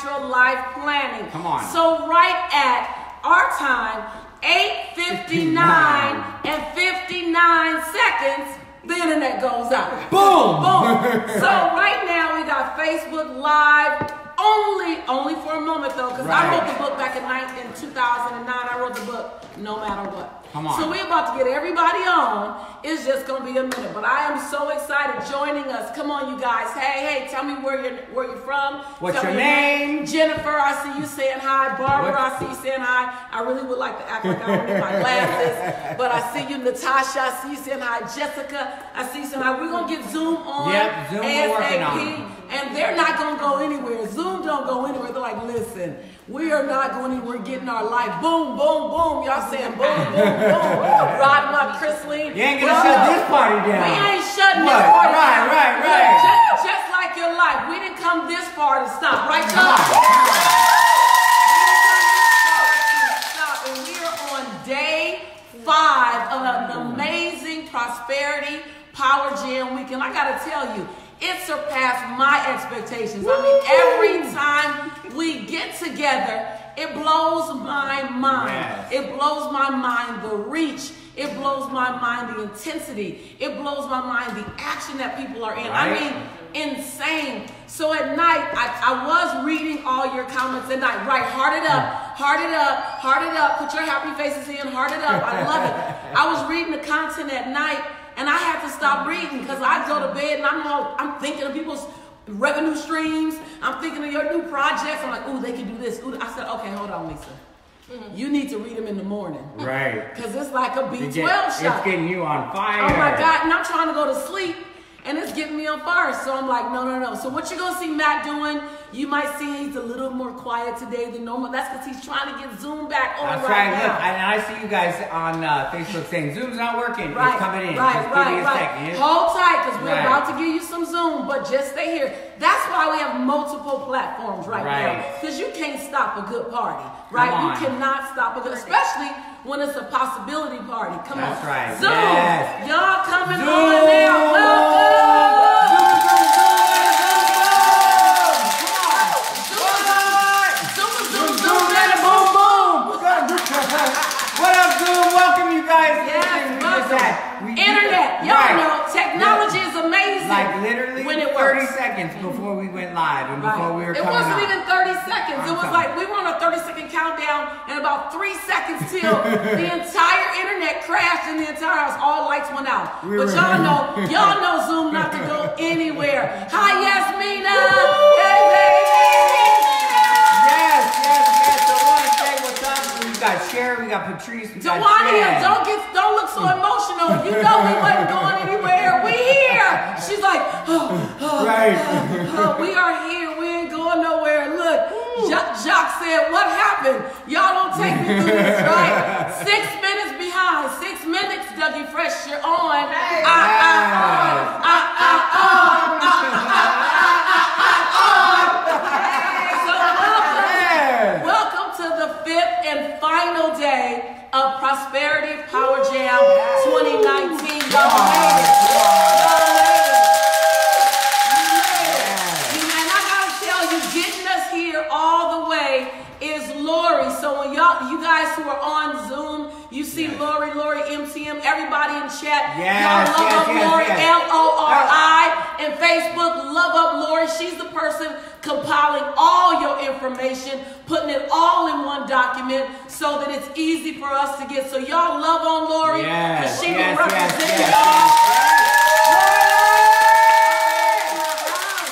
Natural Life Planning. Come on. So right at our time, 8:59 and 59 seconds, the internet goes out. Boom! Boom. So right now we got Facebook Live. Only for a moment though, because I wrote the book back in 2009. I wrote the book No Matter What. Come on. So we're about to get everybody on. It's just gonna be a minute, but I am so excited joining us. Come on, you guys. Hey, tell me where you're from. What's tell your me name? Jennifer, I see you saying hi. Barbara, I see you saying hi. I really would like to act like I don't need my glasses, but I see you. Natasha, I see you saying hi. Jessica, I see you saying hi. We're gonna get Zoom on. Yep, Zoom we're working on. And they're not going to go anywhere. Zoom don't go anywhere. They're like, listen, we are not going anywhere. We're getting our life. Boom, boom, boom. Y'all saying boom, boom, boom. Riding up Chrisline. You ain't going to shut this party down. We ain't shutting this party down. Right. Just like your life. We didn't come this far to stop. Right, y'all? And we are on day 5 of an amazing Prosperity Power Jam weekend. I got to tell you, it surpassed my expectations. I mean, every time we get together, it blows my mind. Yes. It blows my mind, the reach. It blows my mind, the intensity. It blows my mind, the action that people are in. Right. I mean, insane. So at night, I was reading all your comments at night. Right, heart it up, heart it up, heart it up. Put your happy faces in, heart it up. I love it. I was reading the content at night, and I had to stop reading because I go to bed and I'm thinking of people's revenue streams. I'm thinking of your new projects. I'm like, ooh, they can do this. Ooh. I said, okay, hold on, Lisa. You need to read them in the morning. Right. Because it's like a B12 shot. It's getting you on fire. Oh my God. And I'm trying to go to sleep and it's getting me on fire. So I'm like, no. So what you're going to see Matt doing, you might see he's a little more quiet today than normal. That's because he's trying to get Zoom back on That's right now. Look, and I see you guys on Facebook saying Zoom's not working. Right, It's coming in. Right, just give me a second. Hold tight because we're about to give you some Zoom, but just stay here. That's why we have multiple platforms right now. Because you can't stop a good party, right? You cannot stop a good, especially when it's a possibility party. Come on. That's right. Zoom. Yes. Y'all coming on now. Welcome. What up, Zoom? Welcome, you guys. Yes, welcome. Internet. Y'all know technology is amazing. Like literally when it 30 works. seconds before we went live and before we were coming It wasn't on. even 30 seconds. It was like we were on a 30-second countdown and about 3 seconds till the entire internet crashed in the entire house. All lights went out. But y'all know Zoom not to go anywhere. Hi, Yasmina. Hey, baby. Yes. So I want to say what's up. We got Sherry, we got Patrice, we got Jen. Don't look so emotional. You know we wasn't going anywhere. We here. She's like, we are here. We ain't going nowhere. Look, Jacques said, what happened? Y'all don't take me through this, right? 6 minutes behind. 6 minutes, Dougie Fresh, you're on. Welcome to the 5th and final day of Prosperity Power Jam 2019. Y'all made it. And I gotta tell you, getting us here all the way is Lori. So when you guys who are on Zoom, you see Lori, MTM, everybody in chat. Y'all love up Lori, Lori, and Facebook, love up Lori. She's the person compiling all your information, putting it all in one document so that it's easy for us to get. So y'all love on Lori because she will represent y'all.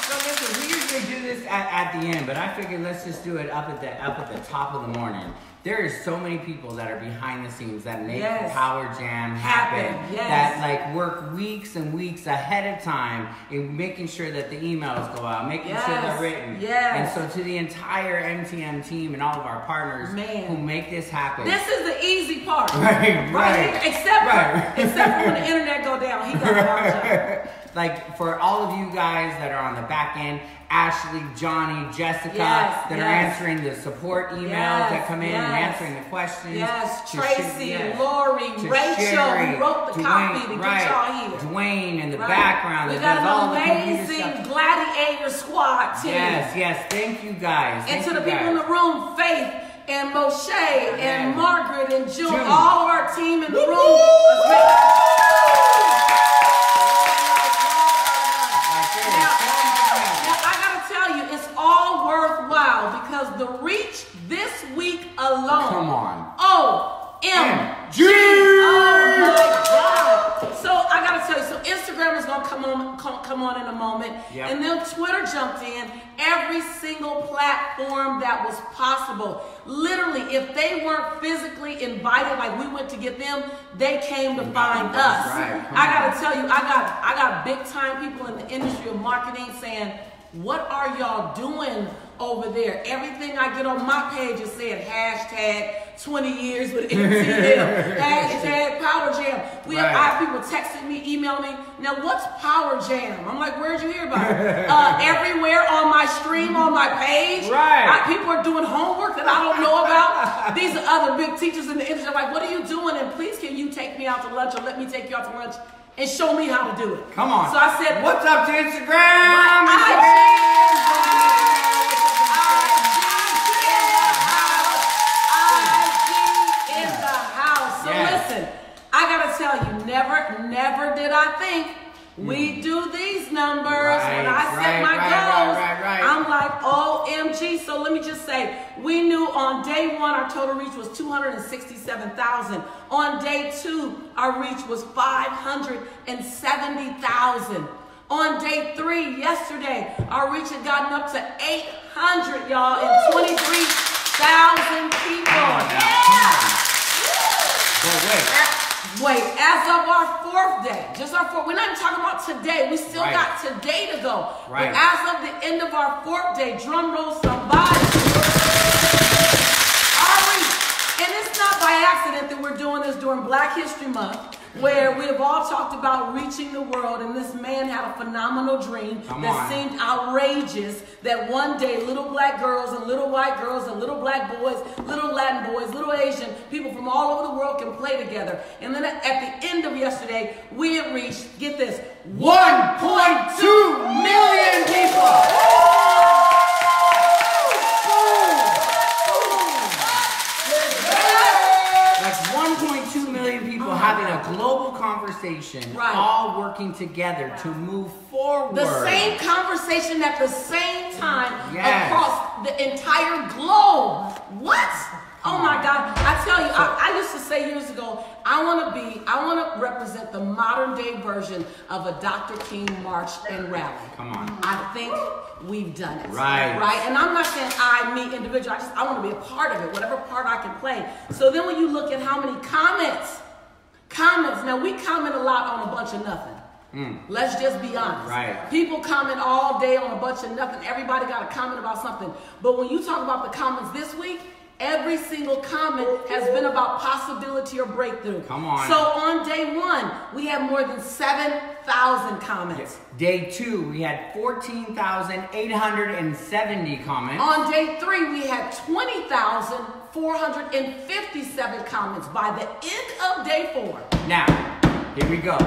So listen, we usually do this at the end, but I figured let's just do it up at the top of the morning. There are so many people that are behind the scenes that make Power Jam happen. That like work weeks and weeks ahead of time in making sure that the emails go out, making sure they're written. And so to the entire MTM team and all of our partners who make this happen. This is the easy part. Right. Except for when the internet go down. He got a hard job. like for all of you guys that are on the back end, Ashley, Johnny, Jessica, that are answering the support emails that come in and answering the questions. Yes, Tracy, Lori, Rachel, who wrote the copy to get y'all here. Dwayne in the background. We got an amazing gladiator squad team. Yes, thank you guys. And to the people in the room, Faith and Moshe and Margaret and June, all of our team in the room. Because the reach this week alone. Come on. OMG. Oh my God. So I gotta tell you, so Instagram is gonna come on in a moment. Yep. And then Twitter jumped in. Every single platform that was possible. Literally, if they weren't physically invited, like we went to get them, they came to find us. Right. I gotta tell you, I got big time people in the industry of marketing saying, what are y'all doing over there? Everything I get on my page is saying hashtag 20 years with MTL, hashtag Power Jam. I have people texting me, emailing me. Now, what's Power Jam? I'm like, where'd you hear about it? Everywhere on my stream, on my page. People are doing homework that I don't know about. These are other big teachers in the industry. I'm like, what are you doing? And please, can you take me out to lunch or let me take you out to lunch and show me how to do it? Come on. So I said, what's up to Instagram? I gotta tell you, never did I think we do these numbers. When I set my goals, I'm like, OMG. So let me just say, we knew on day one our total reach was 267,000. On day two, our reach was 570,000. On day three, yesterday, our reach had gotten up to 800, y'all, and 23,000 people. Wait, as of our fourth day, just our fourth, we're not even talking about today. We still got today to go. But as of the end of our fourth day, drum roll somebody. And it's not by accident that we're doing this during Black History Month, where we have all talked about reaching the world, and this man had a phenomenal dream that seemed outrageous, that one day little black girls and little white girls and little black boys, little Latin boys, little Asian, people from all over the world can play together. And then at the end of yesterday, we had reached, get this, 1.2 million people. Having a global conversation, all working together to move forward. The same conversation at the same time across the entire globe. What? Oh my God. I tell you, I used to say years ago, I want to represent the modern day version of a Dr. King march and rally. Come on. I think we've done it. Right. And I'm not saying me individual, I want to be a part of it, whatever part I can play. So then when you look at how many comments, now we comment a lot on a bunch of nothing. Let's just be honest. People comment all day on a bunch of nothing. Everybody got a comment about something. But when you talk about the comments this week, every single comment has been about possibility or breakthrough. Come on. So on day one, we had more than 7,000 comments. Day two, we had 14,870 comments. On day three, we had 20,457 comments by the end of day four. Now, here we go.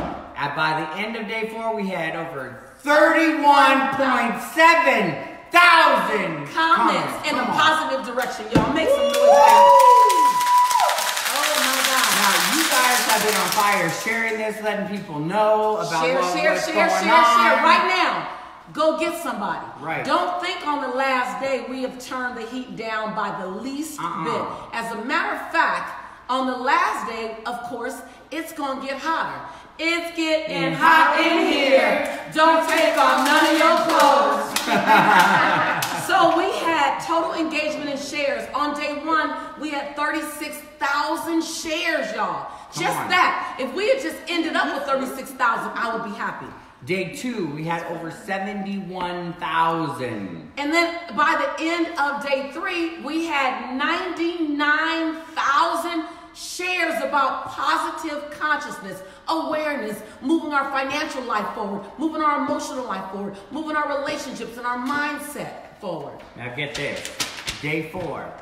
By the end of day four, we had over 31,700 comments in a positive direction, y'all. Make some noise. Oh my God. Now, you guys have been on fire sharing this, letting people know about what's going on. Share. Right now, go get somebody. Don't think on the last day we have turned the heat down by the least bit. As a matter of fact, on the last day, of course, it's going to get hotter. It's getting hot in here. Don't take off none of your clothes. So we had total engagement and shares. On day one, we had 36,000 shares, y'all. Just that. If we had just ended up with 36,000, I would be happy. Day two, we had over 71,000. And then by the end of day three, we had 99,000 shares about positive consciousness, awareness, moving our financial life forward, moving our emotional life forward, moving our relationships and our mindset forward. Now get this, day 4.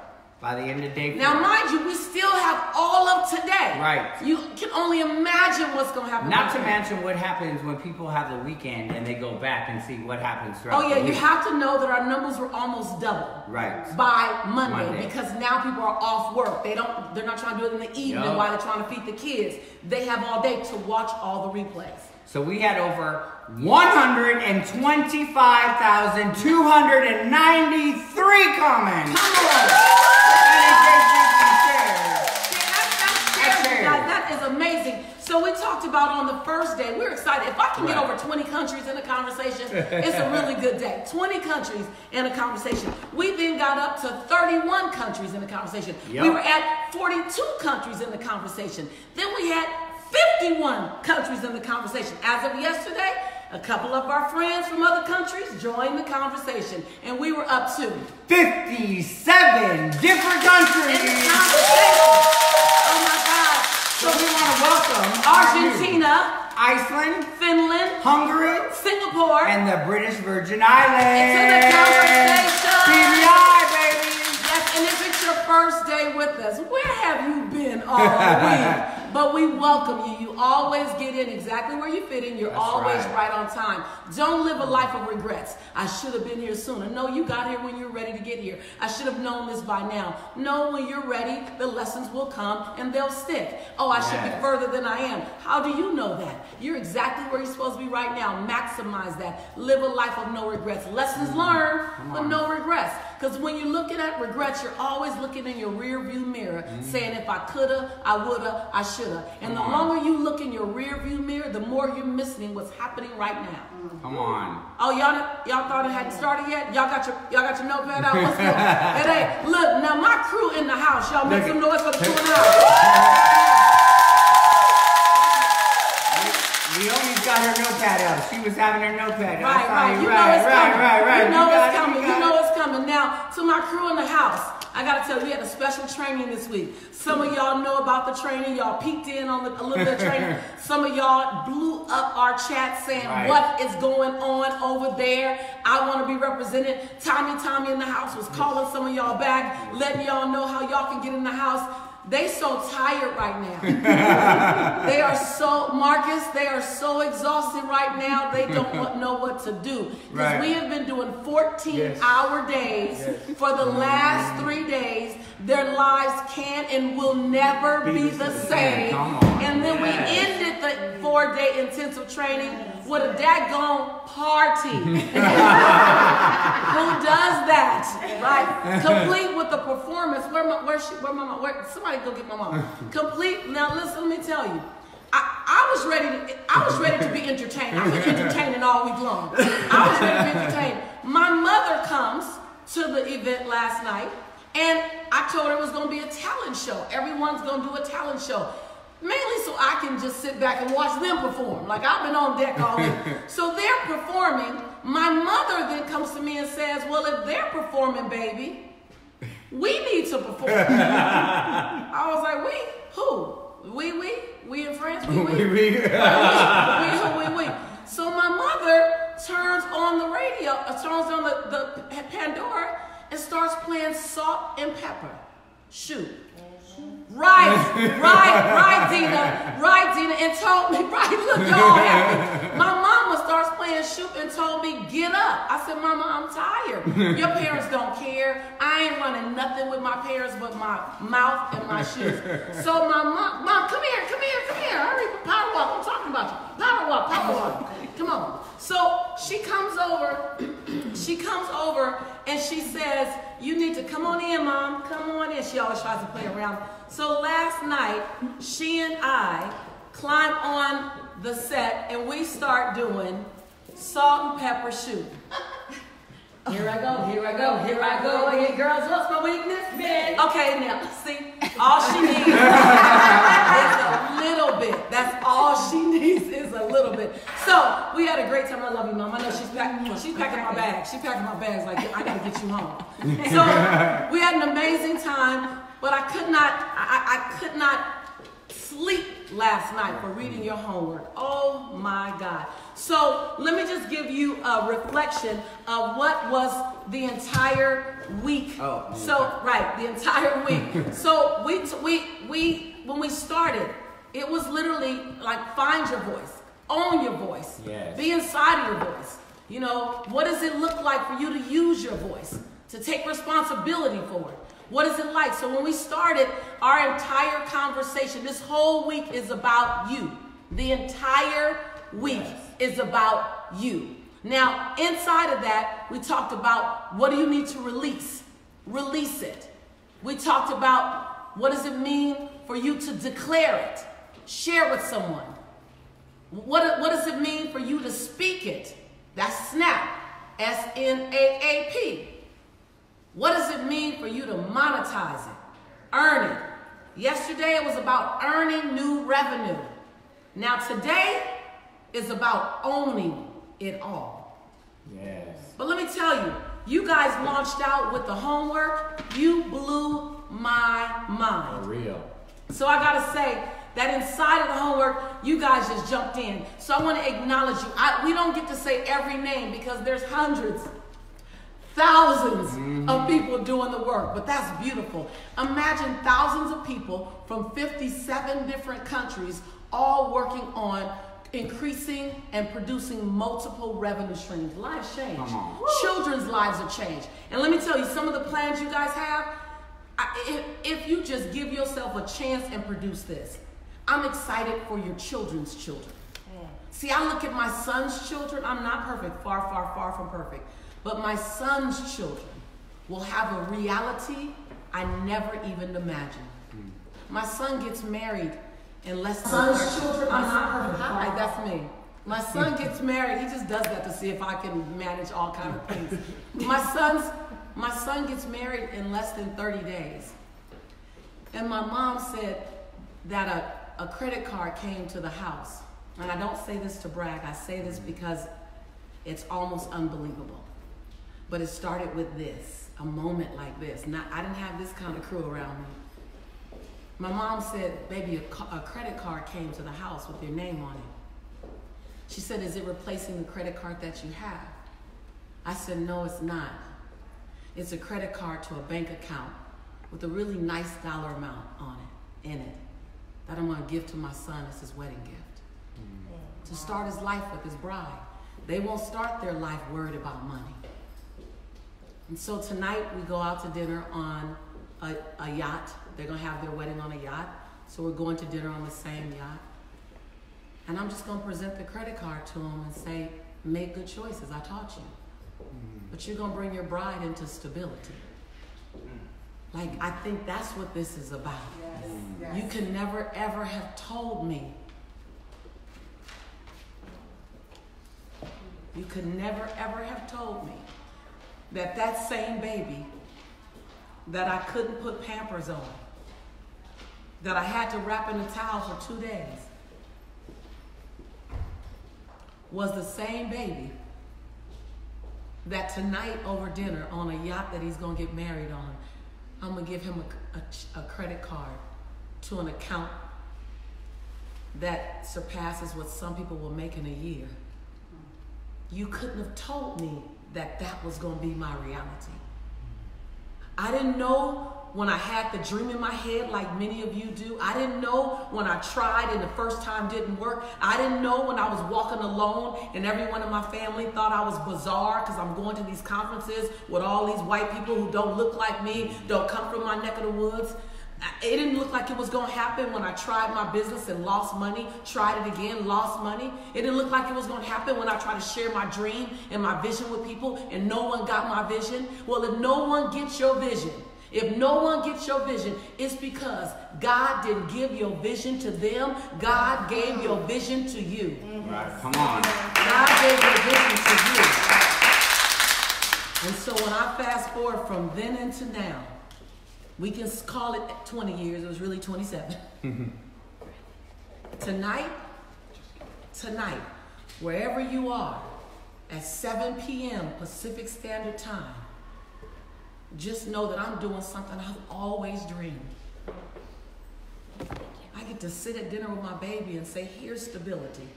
By the end of day 4. Now, mind you, we still have all of today. Right. You can only imagine what's going to happen. Not to mention what happens when people have the weekend and they go back and see what happens throughout the week. You have to know that our numbers were almost double. Right. By Monday. Because now people are off work. They're not trying to do it in the evening while they're trying to feed the kids. They have all day to watch all the replays. So we had over 125,293 comments. Come on. That is amazing. So we talked about on the first day, we're excited. If I can get over 20 countries in a conversation, it's a really good day. 20 countries in a conversation. We then got up to 31 countries in the conversation. Yep. We were at 42 countries in the conversation. Then we had 51 countries in the conversation. As of yesterday, a couple of our friends from other countries joined the conversation, and we were up to 57 different countries in the conversation. Oh my God. So we want to welcome Argentina, Iceland, Finland, Hungary, Singapore, and the British Virgin Islands. Into the conversation. PBI, baby. Yes, and if it's your first day with us, where have you been all week? But we welcome you. You always get in exactly where you fit in. You're always right on time. Don't live a life of regrets. I should have been here sooner. No, you got here when you're ready to get here. I should have known this by now. No, when you're ready, the lessons will come and they'll stick. Oh, I should be further than I am. How do you know that? You're exactly where you're supposed to be right now. Maximize that. Live a life of no regrets. Lessons learned, but no regrets. Because when you're looking at regrets, you're always looking in your rear view mirror, saying if I coulda, I woulda, I shoulda. And the longer you look in your rear view mirror, the more you're missing what's happening right now. Come on. Oh, y'all thought it hadn't started yet? Y'all got your notepad out? What's good? Hey, look, now my crew in the house. Y'all make some noise for the crew in the house. We always got her notepad out. She was having her notepad. Right. You know it's coming. You know it's coming. Now, to my crew in the house, I got to tell you, we had a special training this week. Some of y'all know about the training. Y'all peeked in on a little bit of training. Some of y'all blew up our chat saying, what is going on over there? I want to be represented. Tommy in the house was calling some of y'all back, letting y'all know how y'all can get in the house. They so tired right now. They are so, Marcus, they are so exhausted right now, they don't know what to do. Because we have been doing 14-hour days for the last 3 days. Their lives can and will never be the same. And then we ended the 4-day intensive training with a daggone party. Who does that? Right? Complete with the performance. Where my mom? Somebody go get my mom. Complete. Now listen, let me tell you. I was ready to be entertained. I've been entertaining all week long. I was ready to be entertained. My mother comes to the event last night, and I told her it was going to be a talent show. Everyone's going to do a talent show. Mainly so I can just sit back and watch them perform. Like I've been on deck all week. So they're performing. My mother then comes to me and says, well, if they're performing, baby, we need to perform. I was like, we? Who? We in France? We. So my mother turns on the radio, turns on the Pandora and starts playing Salt and Pepper. Shoot. Right, Dina, and told me, look, y'all happy. My mama starts playing Shoot and told me, get up. I said, Mama, I'm tired. Your parents don't care. I ain't running nothing with my parents but my mouth and my shoes. So my mom, come here. Hurry, power walk, I'm talking about you. Power walk. Come on. So she comes over and she says, you need to come on in, Mom. Come on in. She always tries to play around. So last night, she and I climb on the set and we start doing Salt and Pepper Shoot. Here I go. Hey, girls, what's my weakness? Okay, now, see, all she needs is a little bit. That's all she needs is a little bit. So, we had a great time. I love you, Mom. I know she's packing my bags. She's packing my bags like, I got to get you home. So, we had an amazing time. but I could not sleep last night for reading your homework. Oh my God. So let me just give you a reflection of what was the entire week. The entire week. So when we started, it was literally like find your voice, own your voice, be inside of your voice. You know, what does it look like for you to use your voice, to take responsibility for it? What is it like? So when we started our entire conversation, this whole week is about you. The entire week is about you. Now, inside of that, we talked about what do you need to release? Release it. We talked about what does it mean for you to declare it? Share with someone. What does it mean for you to speak it? That's SNAP. SNAAP. What does it mean for you to monetize it? Earn it. Yesterday it was about earning new revenue. Now today is about owning it all. Yes. But let me tell you, you guys launched out with the homework. You blew my mind. For real. So I gotta say that inside of the homework, you guys just jumped in. So I want to acknowledge you. We don't get to say every name because there's hundreds, thousands of people doing the work, but that's beautiful. Imagine thousands of people from 57 different countries all working on increasing and producing multiple revenue streams. Lives change. Children's lives are changed. And let me tell you, some of the plans you guys have, if you just give yourself a chance and produce this, I'm excited for your children's children. See, I look at my son's children. I'm not perfect, far, far, far from perfect. But my son's children will have a reality I never even imagined. My son gets married in less than son's children. I'm not perfect. Hi, that's me. My son gets married. He just does that to see if I can manage all kinds of things. My son gets married in less than 30 days. And my mom said that a credit card came to the house. And I don't say this to brag. I say this because it's almost unbelievable. But it started with this, a moment like this. I didn't have this kind of crew around me. My mom said, baby, a credit card came to the house with your name on it. She said, is it replacing the credit card that you have? I said, no, it's not. It's a credit card to a bank account with a really nice dollar amount on it, in it, that I'm going to give to my son as his wedding gift. To start his life with his bride. They won't start their life worried about money. And so tonight we go out to dinner on a yacht. They're going to have their wedding on a yacht. So we're going to dinner on the same yacht. And I'm just going to present the credit card to them and say, make good choices. I taught you. But you're going to bring your bride into stability. Like, I think that's what this is about. Yes. Yes. You can never, ever have told me. You could never, ever have told me that same baby that I couldn't put Pampers on, that I had to wrap in a towel for 2 days, was the same baby that tonight over dinner on a yacht that he's going to get married on, I'm going to give him a credit card to an account that surpasses what some people will make in a year. You couldn't have told me that was going to be my reality. I didn't know when I had the dream in my head like many of you do. I didn't know when I tried and the first time didn't work. I didn't know when I was walking alone and everyone in my family thought I was bizarre because I'm going to these conferences with all these white people who don't look like me, don't come from my neck of the woods. It didn't look like it was going to happen when I tried my business and lost money, tried it again, lost money. It didn't look like it was going to happen when I tried to share my dream and my vision with people and no one got my vision. Well, if no one gets your vision, it's because God didn't give your vision to them. God gave your vision to you. Right, come on. God gave your vision to you. And so when I fast forward from then into now, we can call it 20 years. It was really 27. Tonight, wherever you are, at 7 p.m. Pacific Standard Time, just know that I'm doing something I've always dreamed. I get to sit at dinner with my baby and say, here's stability.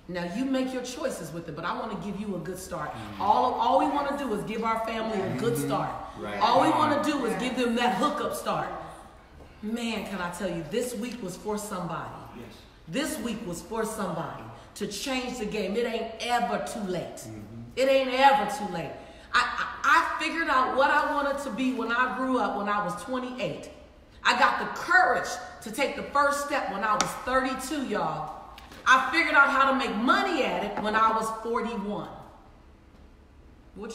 Now you make your choices with it, but I want to give you a good start. All we want to do is give our family a good start. Right. All we want to do is give them that hookup start. Man, can I tell you, this week was for somebody. Yes. This week was for somebody to change the game. It ain't ever too late. It ain't ever too late. I figured out what I wanted to be when I grew up when I was 28. I got the courage to take the first step when I was 32, y'all. I figured out how to make money at it when I was 41. Which,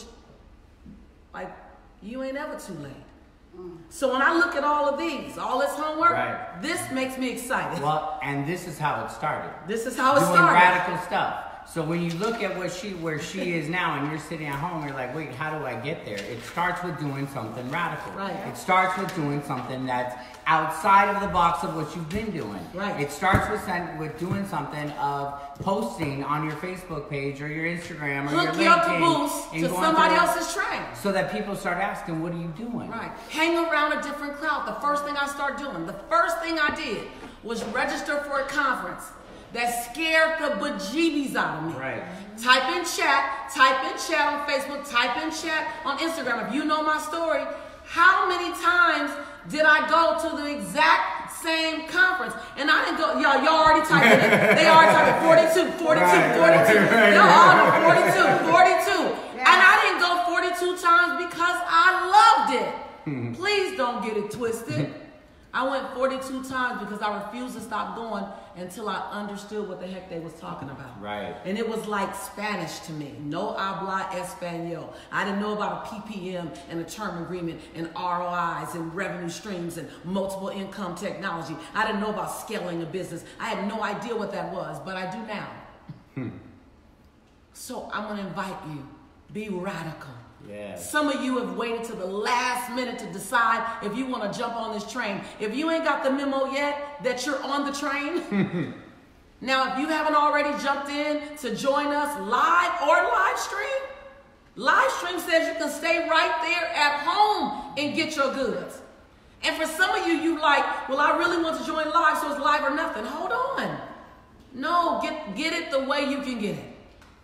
like, you ain't ever too late. So when I look at all of these, all this homework, right. This makes me excited. Well, and this is how it started. This is how it Doing started. radical stuff. So when you look at where she is now, and you're sitting at home, you're like, wait, how do I get there? It starts with doing something radical. Right. It starts with doing something that's outside of the box of what you've been doing. Right. It starts with doing something of posting on your Facebook page or your Instagram or Hook your your LinkedIn caboose and to going somebody through it else's train. so that people start asking, what are you doing? Right. Hang around a different crowd. The first thing I started doing, the first thing I did was register for a conference that scared the bejeebies out of me. Right. Type in chat on Facebook, type in chat on Instagram. If you know my story, how many times did I go to the exact same conference? And I didn't go, y'all already typed it in. They already typed it 42. Right. Y'all all know 42. And I didn't go 42 times because I loved it. Please don't get it twisted. I went 42 times because I refused to stop going until I understood what the heck they was talking about. Right. And it was like Spanish to me. No habla español. I didn't know about a PPM and a term agreement and ROIs and revenue streams and multiple income technology. I didn't know about scaling a business. I had no idea what that was, but I do now. So I'm going to invite you. Be radical. Yes. Some of you have waited to the last minute to decide if you want to jump on this train. If you ain't got the memo yet that you're on the train, now if you haven't already jumped in to join us live live stream says you can stay right there at home and get your goods. And for some of you, you like, well, I really want to join live, so it's live or nothing. Hold on. No, get it the way you can get it.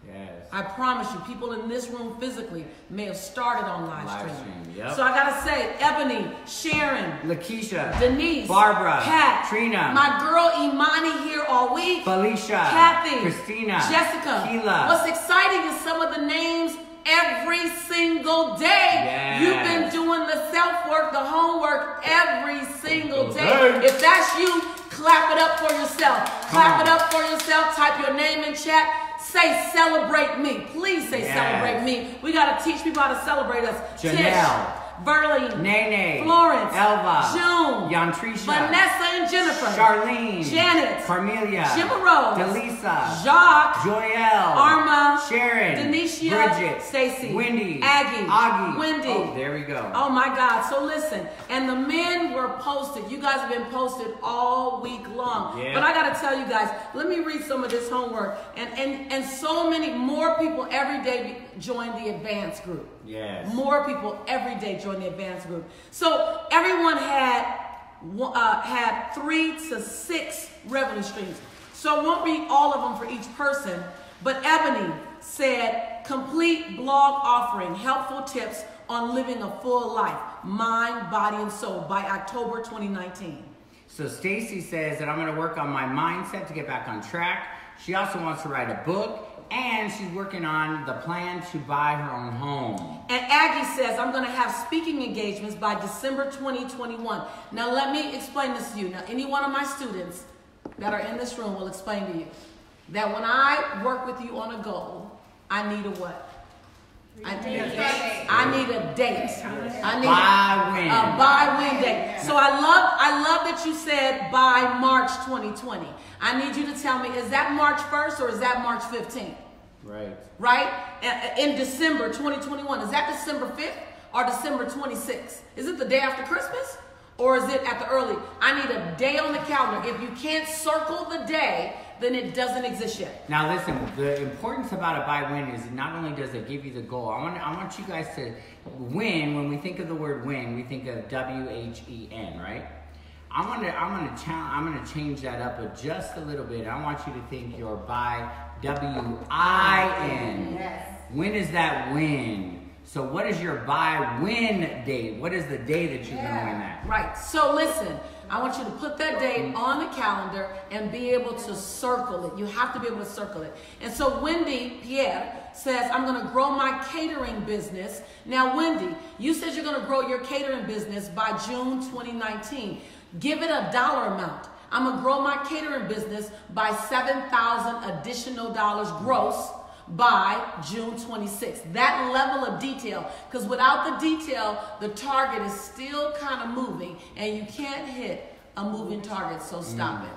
Yes. I promise you, people in this room physically may have started on live stream. Yep. So I gotta say, Ebony, Sharon, Lakeisha, Denise, Barbara, Pat, Trina, my girl Imani here all week, Felicia, Kathy, Christina, Jessica. Keila. What's exciting is some of the names every single day. Yes. You've been doing the self-work, the homework every single day. If that's you, clap it up for yourself. Clap it up for yourself. Type your name in chat. Say celebrate me. Please say celebrate me. We got to teach people how to celebrate us. Janelle, Tish, Verlene, Nene, Florence, Elva, June, Yantrisha, Vanessa and Jennifer, Charlene, Janet, Carmelia, Jimarose, Delisa, Jacques, Joelle, Arma, Sharon, Denicia, Bridget, Stacy, Wendy, Aggie, Augie. Wendy. Oh, there we go. Oh my God. So listen, and the men were posted. You guys have been posted all week long. Yeah. But I got to tell you guys, let me read some of this homework. And so many more people every day join the advanced group. Yes. More people every day join the advanced group. So everyone had 3 to 6 revenue streams. So I won't read all of them for each person, but Ebony said, complete blog offering, helpful tips on living a full life, mind, body, and soul by October 2019. So Stacy says that I'm going to work on my mindset to get back on track. She also wants to write a book, and she's working on the plan to buy her own home. And Aggie says, I'm going to have speaking engagements by December 2021. Now, let me explain this to you. Now, any one of my students that are in this room will explain to you that when I work with you on a goal, I need a what? I need a date. I need a date. I need a buy-win date. So I love that you said by March 2020. I need you to tell me, is that March 1st or is that March 15th? Right. Right? In December 2021. Is that December 5th or December 26th? Is it the day after Christmas? Or is it at the early? I need a day on the calendar. If you can't circle the day, then it doesn't exist yet. Now listen, the importance about a buy win is not only does it give you the goal, I want you guys to win. When we think of the word win, we think of W-H-E-N, right? I'm gonna change that up just a little bit. I want you to think your buy W-I-N. Yes. When is that win? So what is your buy win date? What is the day that you're gonna win that? Right. So listen, I want you to put that date on the calendar and be able to circle it. You have to be able to circle it. And so Wendy Pierre says, I'm going to grow my catering business. Now, Wendy, you said you're going to grow your catering business by June 2019. Give it a dollar amount. I'm going to grow my catering business by $7,000 additional dollars gross by June 26th. That level of detail, because without the detail, the target is still kind of moving, and you can't hit a moving target, so stop it.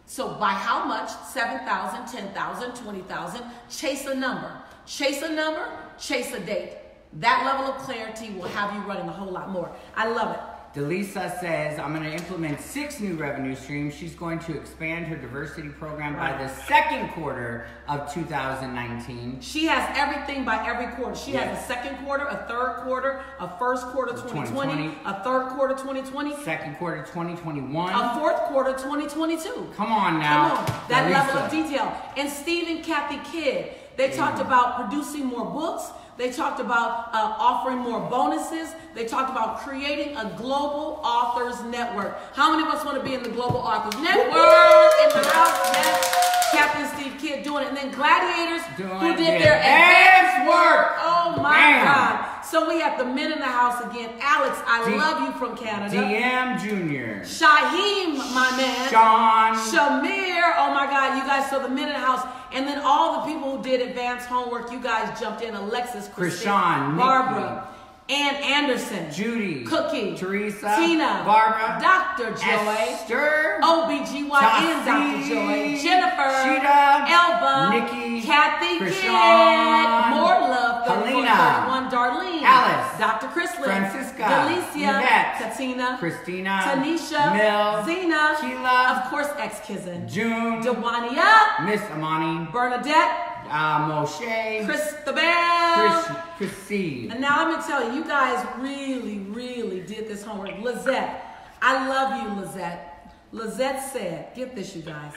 So by how much? 7,000, 10,000, 20,000. Chase a number. Chase a number, chase a date. That level of clarity will have you running a whole lot more. I love it. Delisa says, I'm going to implement 6 new revenue streams. She's going to expand her diversity program by the second quarter of 2019. She has everything by every quarter. She has a second quarter, a third quarter, a first quarter 2020, a third quarter 2020, second quarter 2021, a fourth quarter 2022. Come on now. Come on. That level of detail. And Steve and Kathy Kidd, they talked about producing more books. They talked about offering more bonuses. They talked about creating a global authors network. How many of us want to be in the global authors network? In the house? Yes. Captain Steve Kidd doing it. And then Gladiators who did their advanced work. Oh my God. So we have the men in the house again. Alex, I love you from Canada. DM Jr. Shaheem, my man. Sean. Shamir. Oh my God, you guys, so the men in the house. And then all the people who did advanced homework, you guys jumped in. Alexis, Krishan, Barbara, Ann Anderson, Judy, Cookie, Teresa, Tina, Barbara, Dr. Joy, Esther, OBGYN, Dr. Joy, Jennifer, Sheeta, Elba, Nikki, Kathy Krishan, Kidd, more love, Helena, Darlene, Alice, Dr. Chrisley, Francisca, Delicia, Yvette, Katina, Christina, Tanisha, Mel, Zena, Sheila, of course, ex-Kizin, June, Dewania, Miss Amani, Bernadette, Moshe, Christabel, Chrissy. And now I'm gonna tell you, you guys really did this homework. Lizette, I love you, Lizette. Lizette said, get this, you guys.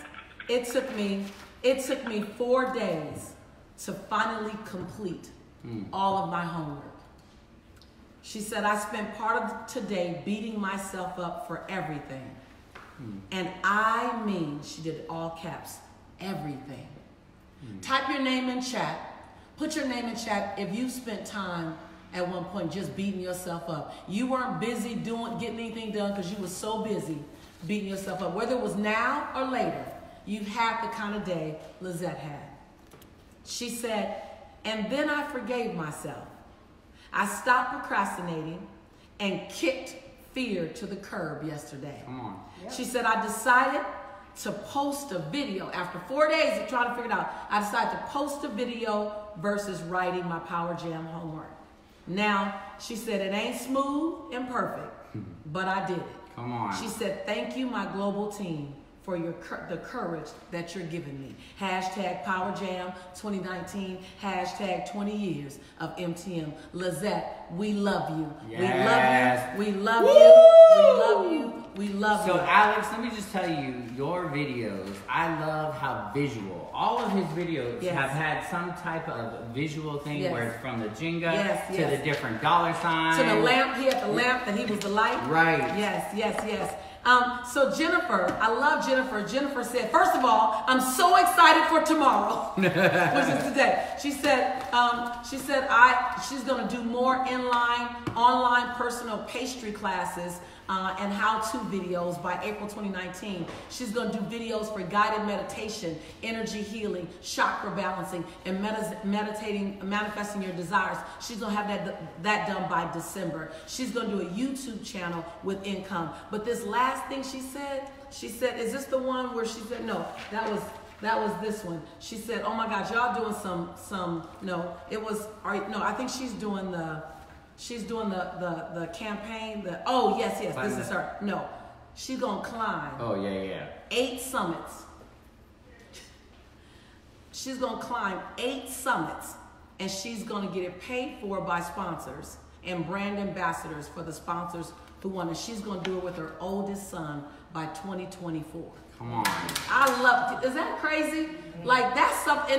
It took me 4 days to finally complete all of my homework. She said, I spent part of today beating myself up for everything. And I mean, she did all caps, everything. Type your name in chat. Put your name in chat if you spent time at one point just beating yourself up. You weren't busy getting anything done because you were so busy beating yourself up. Whether it was now or later, you've had the kind of day Lizette had. She said, and then I forgave myself. I stopped procrastinating and kicked fear to the curb yesterday. Come on. Yep. She said, I decided to post a video. After 4 days of trying to figure it out, I decided to post a video versus writing my Power Jam homework. Now, she said, it ain't smooth and perfect, but I did it. Come on. She said, thank you, my global team, for the courage that you're giving me. Hashtag Power Jam 2019, hashtag 20 years of MTM. Lizette, we love you. Yes. We love you. We love you. We love you. We love you. So Alex, let me just tell you, your videos, I love how visual. All of his videos have had some type of visual thing where it's from the Jenga to the different dollar signs. To the lamp, he had the lamp that he was the light. Right. Yes. So Jennifer, I love Jennifer. Jennifer said, first of all, I'm so excited for tomorrow, which is today. She said she's going to do more online personal pastry classes and how-to videos by April 2019. She's going to do videos for guided meditation, energy healing, chakra balancing, and manifesting your desires. She's going to have that done by December. She's going to do a YouTube channel with income. But this last thing she said, is this the one where she said, no, that was this one. She said, oh my God, y'all doing I think she's doing the campaign, this is her. No, she's gonna climb. Oh, yeah. 8 summits. She's going to climb 8 summits, and she's going to get it paid for by sponsors and brand ambassadors for the sponsors who want it. She's going to do it with her oldest son by 2024. Come on. I love it. Is that crazy? Like, that's something.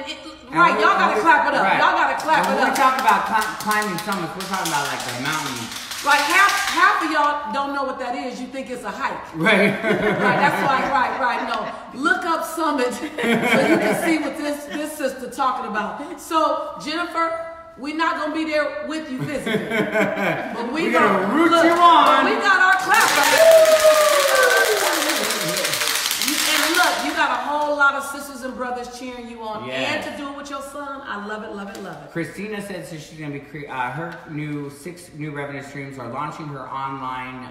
Right, y'all got to clap it up. Right. Y'all got to clap it up. When we talk about climbing summits, we're talking about like the mountain. Like half of y'all don't know what that is. You think it's a hike. Right. Right, that's right. No, look up summit so you can see what this sister talking about. So, Jennifer, we're not going to be there with you physically. But we're going to root you on. We got our clap right. And look, you got a whole lot of sisters and brothers cheering you on. Yes. And to do it with your son, I love it, love it, love it. Christina said so she's going to be her 6 new revenue streams are launching her online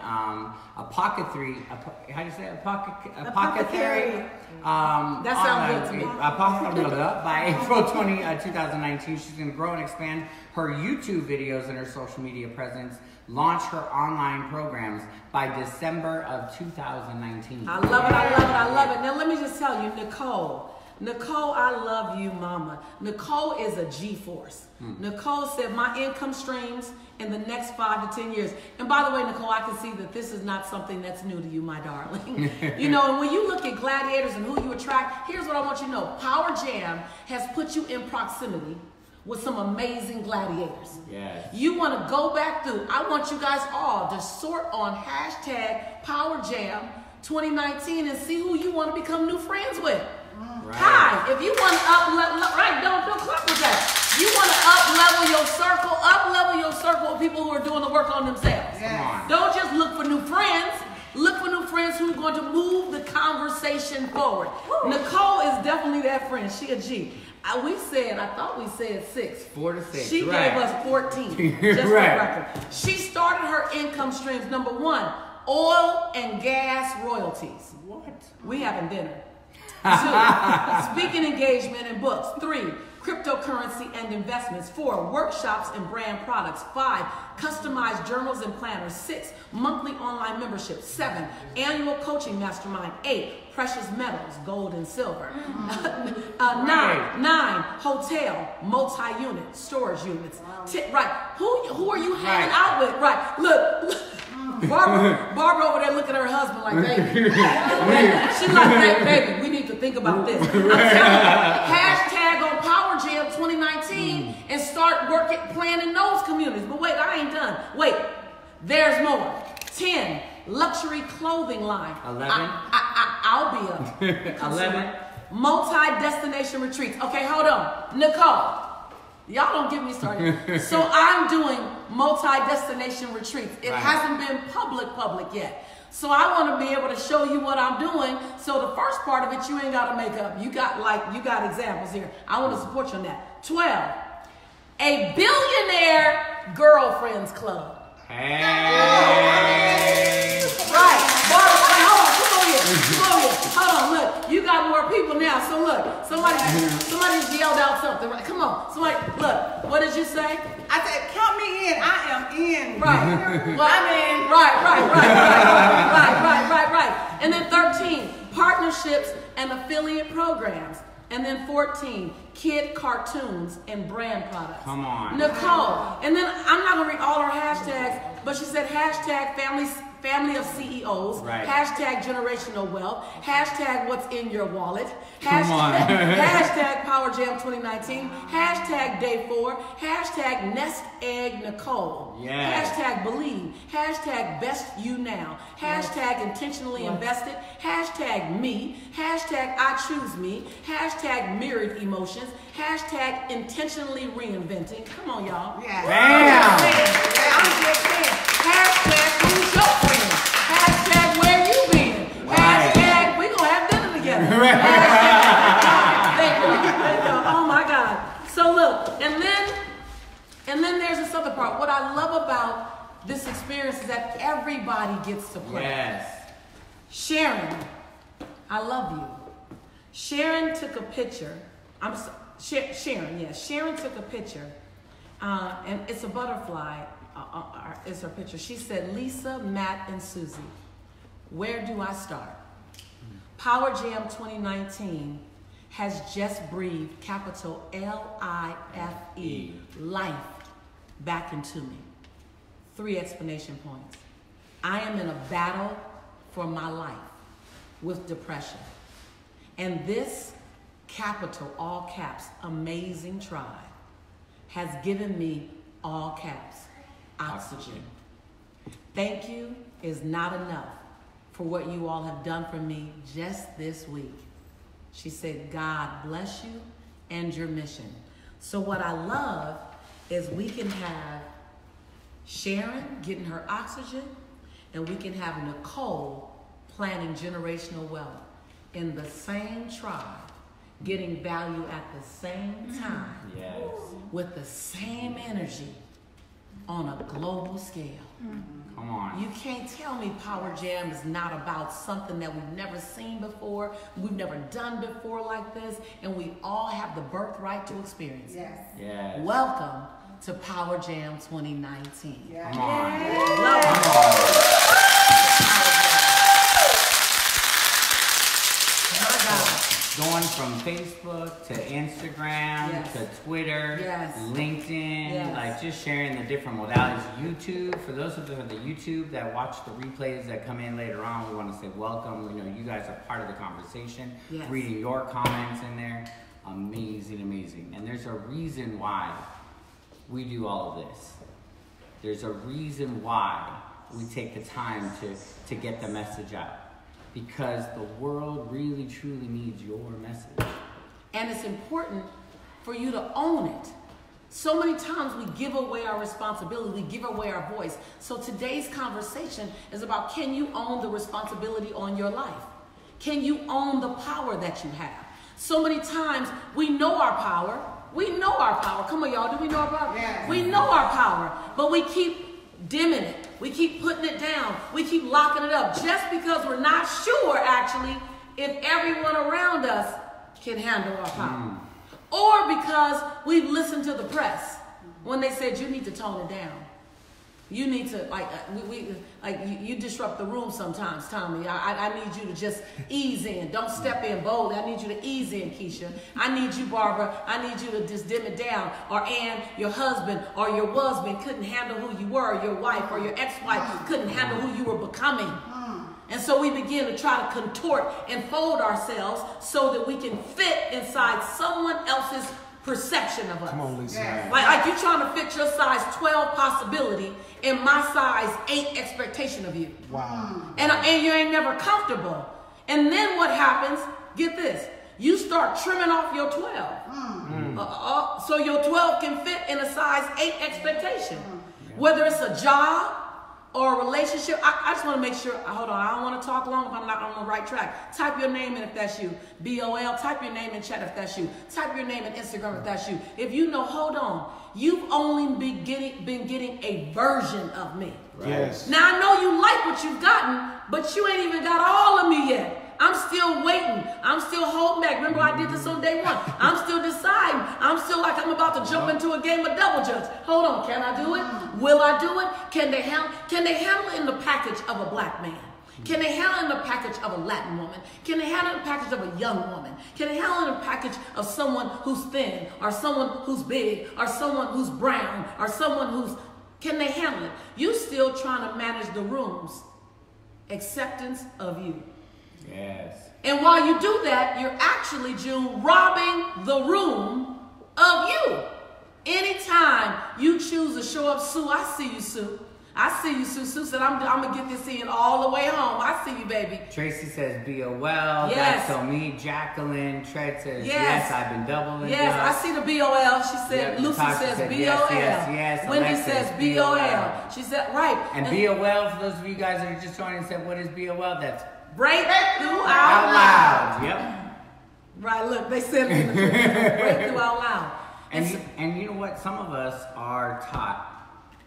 apothecary. How do you say it? Apothecary. That sounds good to me. By April 2019, she's going to grow and expand her YouTube videos and her social media presence. Launch her online programs by December of 2019. I love it. Now let me just tell you, Nicole, I love you, mama. Nicole is a G-force. Nicole said, my income streams in the next 5 to 10 years. And by the way, Nicole, I can see that this is not something that's new to you, my darling. You know, and when you look at gladiators and who you attract, here's what I want you to know. Power Jam has put you in proximity with some amazing gladiators. Yes. You want to go back through. I want you guys all to sort on hashtag Power Jam 2019 and see who you want to become new friends with. Right. Hi, if you want to don't clap with that. You want to up-level your circle of people who are doing the work on themselves. Yes. Don't just look for new friends. Look for new friends who are going to move the conversation forward. Woo. Nicole is definitely that friend. She a G. I thought we said 6. 4 to 6. She gave us 14. Just for the record. She started her income streams. Number 1, oil and gas royalties. What? We having dinner. 2, speaking engagement and books. 3, cryptocurrency and investments. 4, workshops and brand products. 5, customized journals and planners. 6, monthly online membership. 7, annual coaching mastermind. 8, precious metals, gold and silver. 9, hotel, multi-unit, storage units. Right. Who are you hanging out with? Right. Look. Barbara over there looking at her husband like, baby. She's like, baby, we need to think about this. I'm telling you, hashtag on Power Jam 2019 and start planning those communities. But wait, I ain't done. Wait, there's more. 10, luxury clothing line. 11. I'll be up. 11. Multi-destination retreats. Okay, hold on. Nicole. Y'all don't get me started. So I'm doing multi-destination retreats. It hasn't been public yet. So I want to be able to show you what I'm doing. So the first part of it, you ain't got to make up. You got examples here. I want to support you on that. 12, a billionaire girlfriends club. Hey. Right. Come on here. Hold on, look. You got more people now. So look, somebody just yelled out something. Right. Come on. Somebody, look. What did you say? I said, count me in. I am in. Right. Well, I'm in. Right. And then 13, partnerships and affiliate programs. And then 14, kid cartoons and brand products. Come on. Nicole. And then I'm not going to read all her hashtags, but she said hashtag family of CEOs, hashtag generational wealth, hashtag what's in your wallet, hashtag Power Jam 2019, hashtag day 4, hashtag nest egg Nicole, hashtag believe, hashtag best you now, hashtag intentionally invested, hashtag me, hashtag I choose me, hashtag mirrored emotions, hashtag intentionally reinventing. Come on, y'all. Damn. I'm just saying. Hashtag who's your friend? Hashtag where you been? Hashtag we gonna have dinner together. Thank you. Oh my God. So look, and then there's this other part. What I love about this experience is that everybody gets to play. Yes. Sharon, I love you. Sharon took a picture. Sharon took a picture, and it's a butterfly. Is her picture. She said, Lisa, Matt, and Susie, where do I start? Power Jam 2019 has just breathed, capital L-I-F-E, life back into me. 3 explanation points. I am in a battle for my life with depression. And this capital, all caps, amazing tribe has given me, all caps, oxygen. Thank you is not enough for what you all have done for me just this week. She said, God bless you and your mission. So what I love is we can have Sharon getting her oxygen, and we can have Nicole planning generational wealth in the same tribe, getting value at the same time, yes, with the same energy on a global scale. Come on. You can't tell me Power Jam is not about something that we've never seen before, we've never done before like this, and we all have the birthright to experience it. Yes. Yes. Welcome to Power Jam 2019. Yeah. Come on. Welcome. Come on. Going from Facebook to Instagram Yes. to Twitter, Yes. LinkedIn, Yes. like just sharing the different modalities. YouTube, for those of you on the YouTube that watch the replays that come in later on, we want to say welcome. We know you guys are part of the conversation. Yes. Reading your comments in there, amazing, amazing. And there's a reason why we do all of this. There's a reason why we take the time to get the message out. Because the world really, truly needs your message. And it's important for you to own it. So many times we give away our responsibility, we give away our voice. So today's conversation is about, can you own the responsibility on your life? Can you own the power that you have? So many times we know our power. We know our power. Come on, y'all. Do we know our power? Yes. We know our power, but we keep dimming it. We keep putting it down. We keep locking it up just because we're not sure, actually, if everyone around us can handle our power. Or because we've listened to the press when they said, you need to tone it down. You need to, you disrupt the room sometimes, Tommy. I need you to just ease in. Don't step in boldly. I need you to ease in, Keisha. I need you, Barbara. I need you to just dim it down. Or Ann, your husband or your husband couldn't handle who you were. Your wife or your ex-wife couldn't handle who you were becoming. And so we begin to try to contort and fold ourselves so that we can fit inside someone else's perception of us. Come on, Lisa. Yeah. Like you're trying to fit your size 12 possibility in my size 8 expectation of you. Wow. And you ain't never comfortable. And then what happens, get this, you start trimming off your 12. So your 12 can fit in a size 8 expectation. Whether it's a job or a relationship, I just want to make sure, hold on, I don't want to talk long if I'm not on the right track. Type your name in if that's you. BOL, type your name in chat if that's you. Type your name in Instagram if that's you. If you know, hold on, you've only been getting a version of me. Right. Yes. Now I know you like what you've gotten, but you ain't even got all of me yet. I'm still waiting. I'm still holding back. Remember I did this on day 1. I'm still deciding. I'm still like I'm about to jump into a game of double judge. Hold on, can I do it? Will I do it? Can they handle it in the package of a black man? Can they handle it in the package of a Latin woman? Can they handle it in the package of a young woman? Can they handle it in the package of someone who's thin, or someone who's big, or someone who's brown, or someone who's... Can they handle it? You still trying to manage the room's acceptance of you. Yes. And while you do that, you're actually, June, robbing the room of you. Anytime you choose to show up, Sue, I see you, Sue. I see you, Sue. Sue said, I'm going to get this in all the way home. I see you, baby. Tracy says, be a well. Yes. That's so me. Jacqueline. Tread says, Yes. yes, I've been doubling. Yes, I see the BOL. She said, Yep, Lucy Natasha says said, BOL. yes. Wendy Alexa says says BOL. She said, right. And BOL, for those of you guys that are just joining and said, what is BOL? That's Breakthrough out loud. Yep. Right, look, they said it in the breakthrough out loud. And you know what? Some of us are taught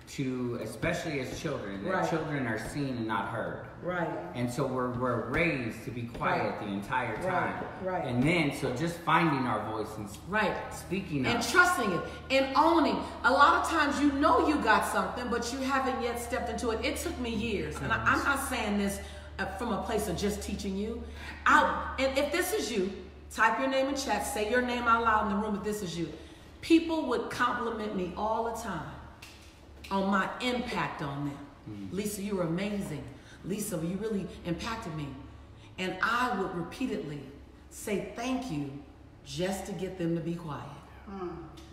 to, especially as children, that Right. children are seen and not heard. Right. And so we're raised to be quiet Right. the entire Right. time. Right. And then, so just finding our voice and Right. speaking And up. trusting it and owning. A lot of times you know you got something, but you haven't yet stepped into it. It took me years. And I'm not saying this from a place of just teaching you. And if this is you, type your name in chat, say your name out loud in the room if this is you. People would compliment me all the time on my impact on them. Lisa, you were amazing. Lisa, you really impacted me. And I would repeatedly say thank you just to get them to be quiet.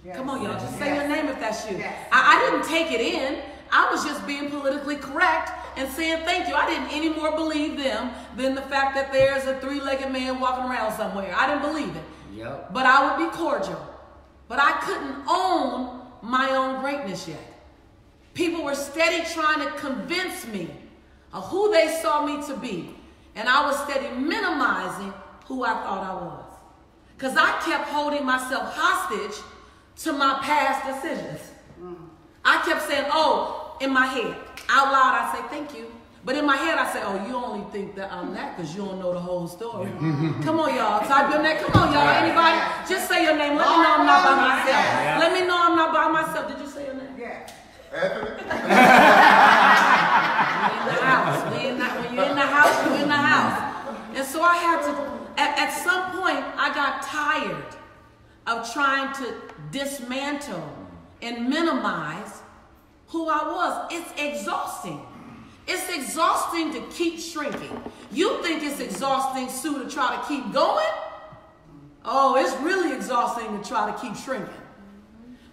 Yes. Come on, y'all, just say Yes. your name if that's you. Yes. I didn't take it in. I was just being politically correct and saying thank you. I didn't any more believe them than the fact that there's a three-legged man walking around somewhere. I didn't believe it. Yep. But I would be cordial. But I couldn't own my own greatness yet. People were steady trying to convince me of who they saw me to be. And I was steady minimizing who I thought I was. Because I kept holding myself hostage to my past decisions. I kept saying, oh, in my head. Out loud, I say, thank you. But in my head, I say, oh, you only think that I'm that because you don't know the whole story. Come on, y'all. Type your name. Come on, y'all. Anybody? Just say your name. Let me know I'm not by myself. Let me know I'm not by myself. Did you say your name? Yeah. In the house. When you're in the house, you're in the house. And so I had to, at some point, I got tired of trying to dismantle and minimize who I was. It's exhausting. It's exhausting to keep shrinking. You think it's exhausting, Sue, to try to keep going? Oh, it's really exhausting to try to keep shrinking.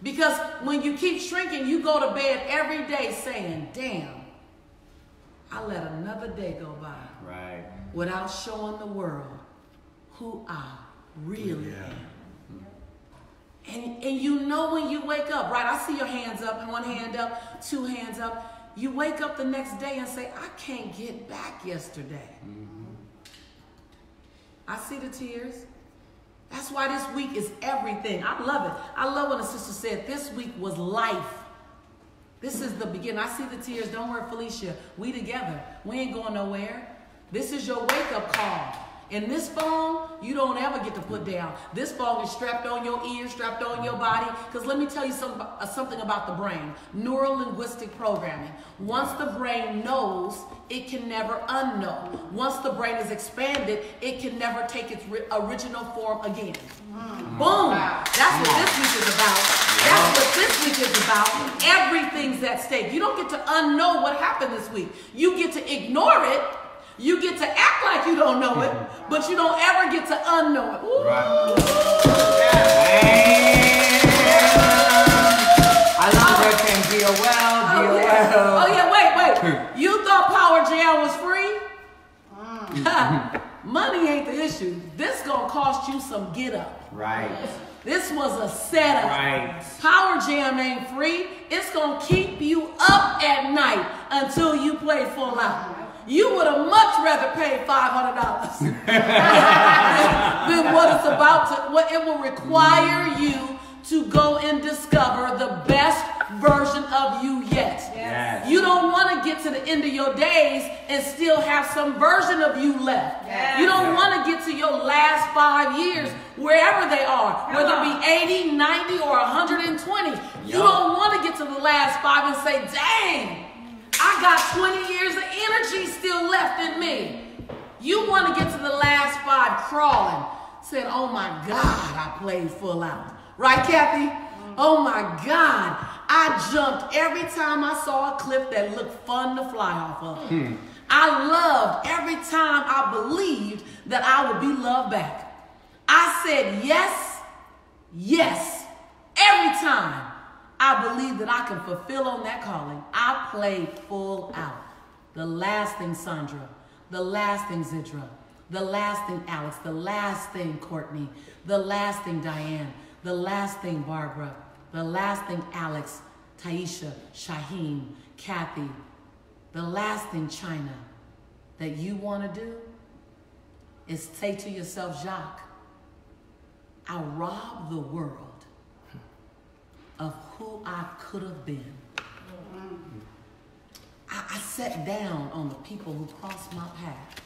Because when you keep shrinking, you go to bed every day saying, damn, I let another day go by without showing the world who I really am. And you know when you wake up, right? I see your hands up, one hand up, two hands up. You wake up the next day and say, I can't get back yesterday. I see the tears. That's why this week is everything. I love it. I love when the sister said this week was life. This is the beginning. I see the tears. Don't worry, Felicia. We together. We ain't going nowhere. This is your wake-up call. And this phone, you don't ever get to put down. This phone is strapped on your ear, strapped on your body. Because let me tell you something about the brain. Neuro-linguistic programming. Once the brain knows, it can never unknow. Once the brain is expanded, it can never take its original form again. Boom. That's what this week is about. That's what this week is about. Everything's at stake. You don't get to unknow what happened this week. You get to ignore it. You get to act like you don't know it, but you don't ever get to unknow it. Ooh. Right. I love that thing. DOL. Oh yeah, wait. You thought Power Jam was free? Money ain't the issue. This gonna cost you some get up. Right. This was a setup. Right. Power Jam ain't free. It's gonna keep you up at night until you play full out. You would have much rather paid $500 than what it's about to, what it will require you to go and discover the best version of you yet. Yes. You don't want to get to the end of your days and still have some version of you left. Yes. You don't want to get to your last 5 years, wherever they are, whether it be 80, 90, or 120. You don't want to get to the last 5 and say, dang, I got 20 years of energy still left in me. You want to get to the last 5 crawling, saying, oh my God, I played full out. Right, Kathy? Oh my God, I jumped every time I saw a cliff that looked fun to fly off of. I loved every time I believed that I would be loved back. I said yes, every time I believed that I could fulfill on that calling. I played full out. The last thing, Sandra. The last thing, Zidra. The last thing, Alex. The last thing, Courtney. The last thing, Diane. The last thing, Barbara. The last thing, Alex, Taisha, Shaheen, Kathy. The last thing, China, that you want to do is say to yourself, Jacques, I robbed the world of who I could have been. I sat down on the people who crossed my path.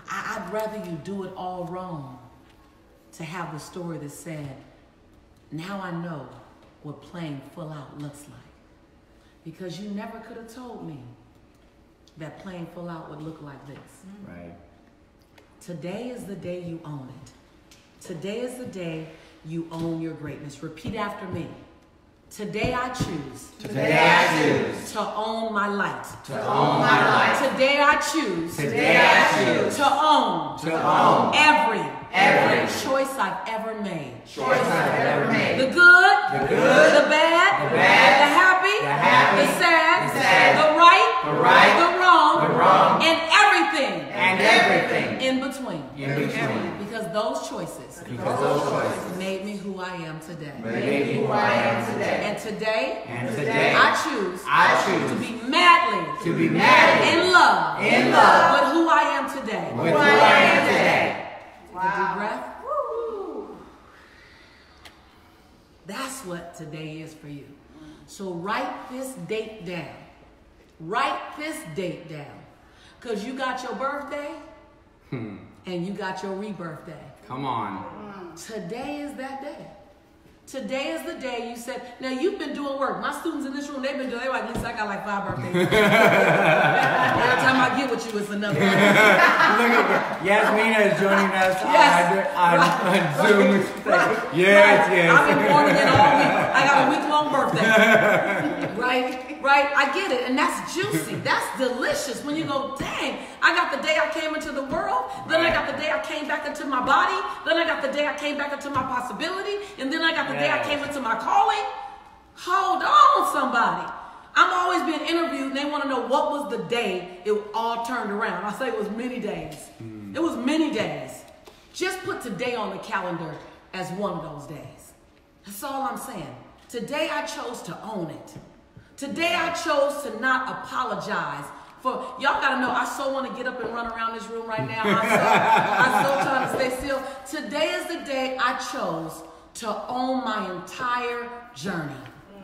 I'd rather you do it all wrong to have the story that said, now I know what playing full out looks like. Because you never could have told me that playing full out would look like this. Right. Today is the day you own it. Today is the day you own your greatness. Repeat after me. Today I choose. Today I choose to own my light. to own my life. Today I choose. Today I choose to own every choice I've ever made. The good, the bad, the happy, the sad, the right, the wrong, and everything in between. Because those choices made me who I am today. And today I choose to be madly in love with who I am today. Take a deep breath. That's what today is for you. So write this date down. Write this date down. Because you got your birthday and you got your rebirth day. Come on. Today is that day. Today is the day you said, now you've been doing work. My students in this room, they're like, Lisa, I got like 5 birthdays. Every time I get with you, it's another one. Look at Yasmina is joining us on Zoom. Yes. I've been born again all week. I got a week-long birthday. Right? I get it. And that's juicy. That's delicious when you go, dang, I got the day I came into the world. Then I got the day I came back into my body. Then I got the day I came back into my possibility. And then I got the day I came into my calling. Hold on, somebody. I'm always being interviewed and they want to know what was the day it all turned around. I say it was many days. It was many days. Just put today on the calendar as one of those days. That's all I'm saying. Today I chose to own it. Today I chose to not apologize for, y'all gotta know, I so want to get up and run around this room right now. I'm so trying to stay still. Today is the day I chose to own my entire journey.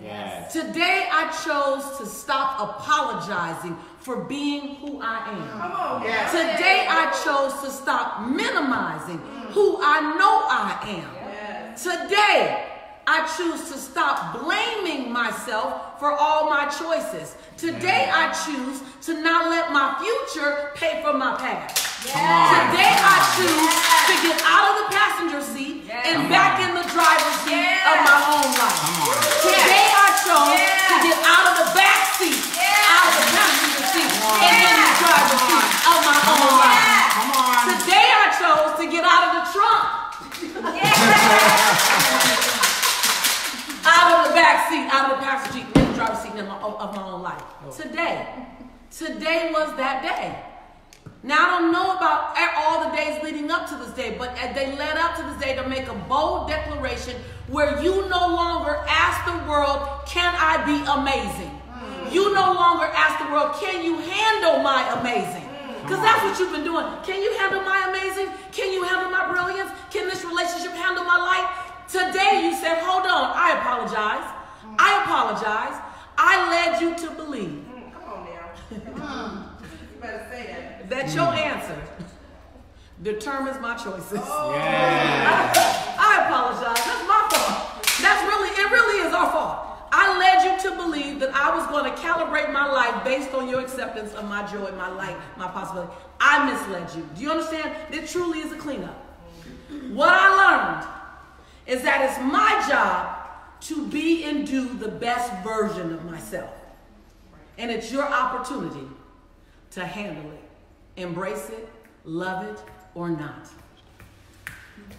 Yes. Today I chose to stop apologizing for being who I am. Come on. Yes. Today I chose to stop minimizing who I know I am. Yes. Today I choose to stop blaming myself for all my choices. Today I choose to not let my future pay for my past. Today I choose to get out of the passenger seat and back in the driver's seat of my own life. Today I chose to get out of the back seat, out of the passenger seat, and in the driver's seat of my own life. Today I chose to get out of the trunk. Out of the back seat, out of the passenger seat, in the driver's seat of my own life. Today was that day. Now, I don't know about all the days leading up to this day, but they led up to this day to make a bold declaration where you no longer ask the world, can I be amazing? You no longer ask the world, can you handle my amazing? Because that's what you've been doing. Can you handle my amazing? Can you handle my brilliance? Can this relationship handle my life? Today you said, hold on, I apologize. I led you to believe. Come on now. You better say that. That your answer determines my choices. Yeah. I apologize. That's my fault. It really is our fault. I led you to believe that I was going to calibrate my life based on your acceptance of my joy, my light, my possibility. I misled you. Do you understand? It truly is a cleanup. What I learned is that it's my job to be and do the best version of myself. And it's your opportunity to handle it, embrace it, love it, or not.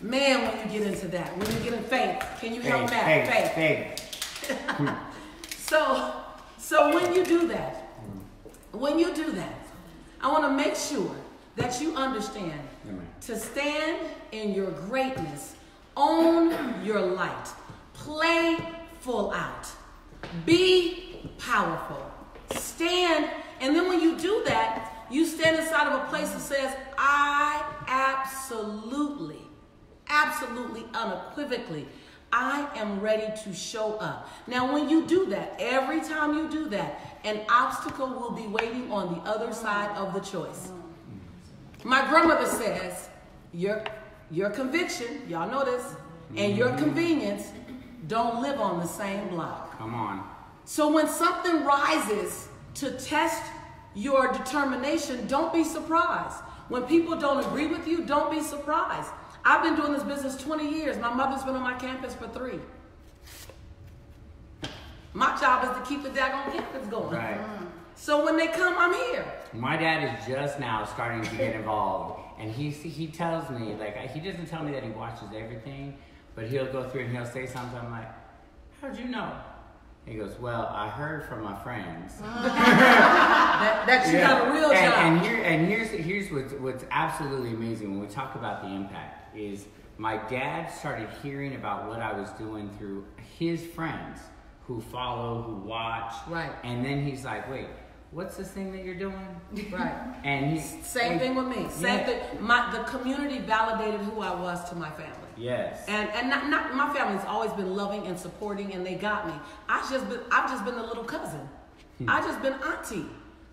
Man, when you get into that, when you get in faith, can you help that? Faith. So when you do that, I want to make sure that you understand to stand in your greatness, own your light, play full out, be powerful, stand, and then when you do that, you stand inside of a place that says, I absolutely, unequivocally, I am ready to show up. Now, when you do that, every time you do that, an obstacle will be waiting on the other side of the choice. My grandmother says, your conviction, y'all know this, and your convenience don't live on the same block. Come on. So when something rises to test your determination, don't be surprised. When people don't agree with you, don't be surprised. I've been doing this business 20 years. My mother's been on my campus for 3. My job is to keep the daggone campus going. Right. So when they come, I'm here. My dad is just now starting to get involved, and he tells me, like, he doesn't tell me that he watches everything, but he'll go through and he'll say something. I'm like, how'd you know? He goes, well, I heard from my friends. that you got a real job. And here's what's absolutely amazing when we talk about the impact is my dad started hearing about what I was doing through his friends who follow, who watch. Right. And then he's like, wait, what's this thing that you're doing? Right. And same thing with me. Same thing. The community validated who I was to my family. Yes. And not my family's always been loving and supporting, and they got me. I've just been the little cousin. I've just been auntie.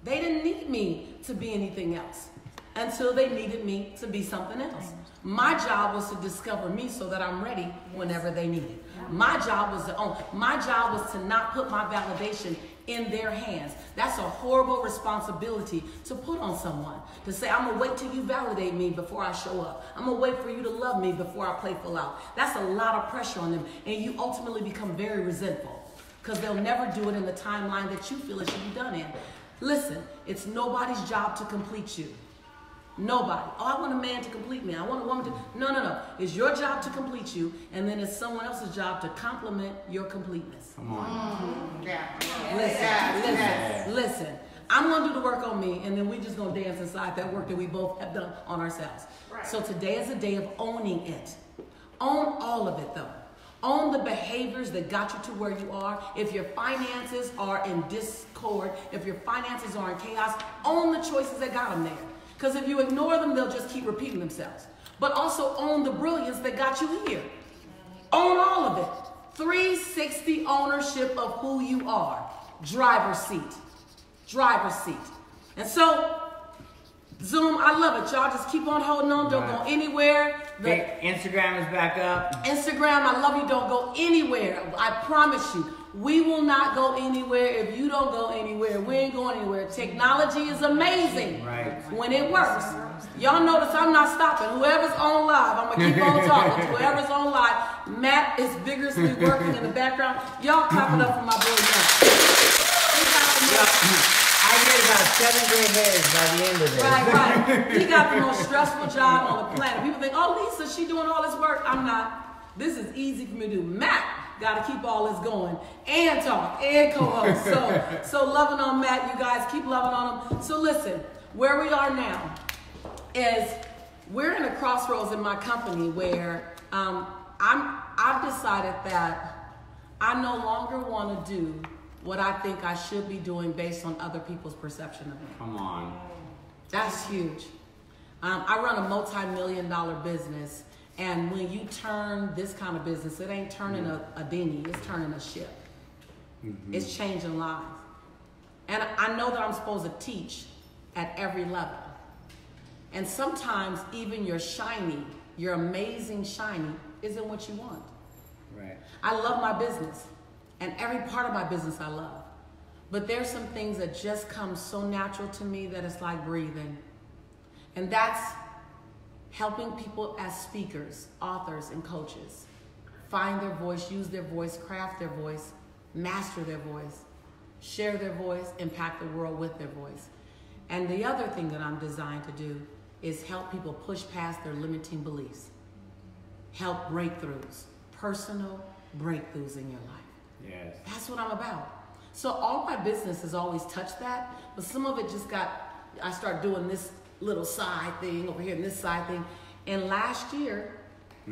They didn't need me to be anything else until they needed me to be something else. My job was to discover me so that I'm ready whenever they need it. My job was to own. My job was to not put my validation in their hands. That's a horrible responsibility to put on someone. To say, I'm gonna wait till you validate me before I show up. I'm gonna wait for you to love me before I play full out. That's a lot of pressure on them. And you ultimately become very resentful because they'll never do it in the timeline that you feel it should be done in. Listen, it's nobody's job to complete you. Nobody. Oh, I want a man to complete me. I want a woman to. No. It's your job to complete you, and then it's someone else's job to complement your completeness. Come on. Listen. I'm going to do the work on me, and then we're just going to dance inside that work that we both have done on ourselves. Right. So today is a day of owning it. Own all of it, though. Own the behaviors that got you to where you are. If your finances are in discord, if your finances are in chaos, own the choices that got them there. Because if you ignore them, they'll just keep repeating themselves. But also own the brilliance that got you here. Own all of it. 360 ownership of who you are. Driver's seat. Driver's seat. And so, Zoom, I love it. Y'all just keep on holding on. Don't go anywhere. Instagram is back up. Instagram, I love you. Don't go anywhere. I promise you. We will not go anywhere if you don't go anywhere. We ain't going anywhere. Technology is amazing when it works. Y'all notice I'm not stopping. Whoever's on live, I'm going to keep on talking. Whoever's on live, Matt is vigorously working in the background. Y'all clap it up for my boy Matt. I get about 7 gray hairs by the end of this. Right. He got the most stressful job on the planet. People think, oh, Lisa, she doing all this work. I'm not. This is easy for me to do. Matt got to keep all this going and talk and co-host. So loving on Matt, you guys keep loving on him. So listen, where we are now is we're in a crossroads in my company where I've decided that I no longer want to do what I think I should be doing based on other people's perception of me. Come on. That's huge. I run a multi-million-dollar business, and when you turn this kind of business, it ain't turning a dinghy, it's turning a ship. Mm-hmm. It's changing lives. And I know that I'm supposed to teach at every level. And sometimes even your shiny, your amazing shiny, isn't what you want. Right. I love my business. And every part of my business I love. But there's some things that just come so natural to me that it's like breathing. And that's helping people as speakers, authors, and coaches find their voice, use their voice, craft their voice, master their voice, share their voice, impact the world with their voice. And the other thing that I'm designed to do is help people push past their limiting beliefs. Help breakthroughs, personal breakthroughs in your life. Yes. That's what I'm about. So all my business has always touched that, but some of it just I started doing this little side thing over here and this side thing. And last year,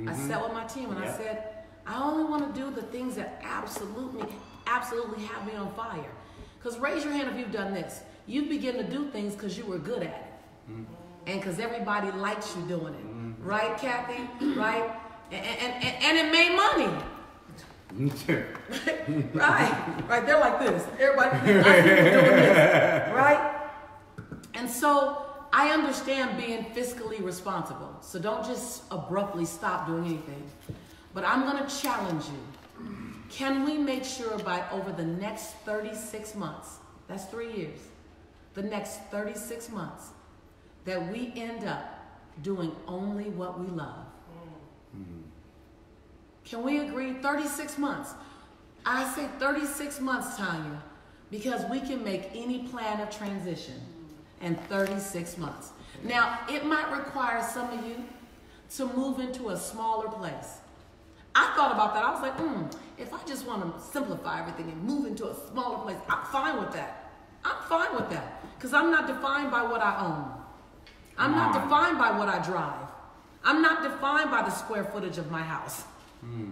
I sat with my team and I said, I only want to do the things that absolutely have me on fire. Because raise your hand if you've done this. You begin to do things because you were good at it. And because everybody likes you doing it. Right, Kathy? Right? And it made money. right, they're like this. Everybody, I see them doing this, right? And so I understand being fiscally responsible. So don't just abruptly stop doing anything. But I'm going to challenge you. Can we make sure by over the next 36 months, that's 3 years, the next 36 months, that we end up doing only what we love. Can we agree? 36 months. I say 36 months, Tanya, because we can make any plan of transition in 36 months. Now, it might require some of you to move into a smaller place. I thought about that. I was like, if I just want to simplify everything and move into a smaller place, I'm fine with that. I'm fine with that because I'm not defined by what I own. I'm not defined by what I drive. I'm not defined by the square footage of my house.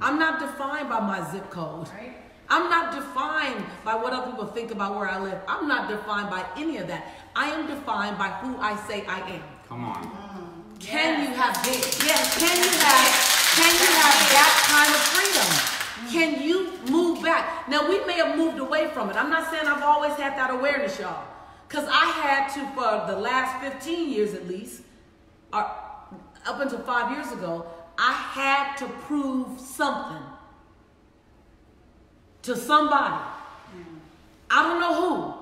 I'm not defined by my zip code. Right? I'm not defined by what other people think about where I live. I'm not defined by any of that. I am defined by who I say I am. Come on. Can you have this? Yes, can you have that kind of freedom? Can you move back? Now, we may have moved away from it. I'm not saying I've always had that awareness, y'all. Because I had to, for the last 15 years at least, or up until 5 years ago, I had to prove something to somebody. I don't know who.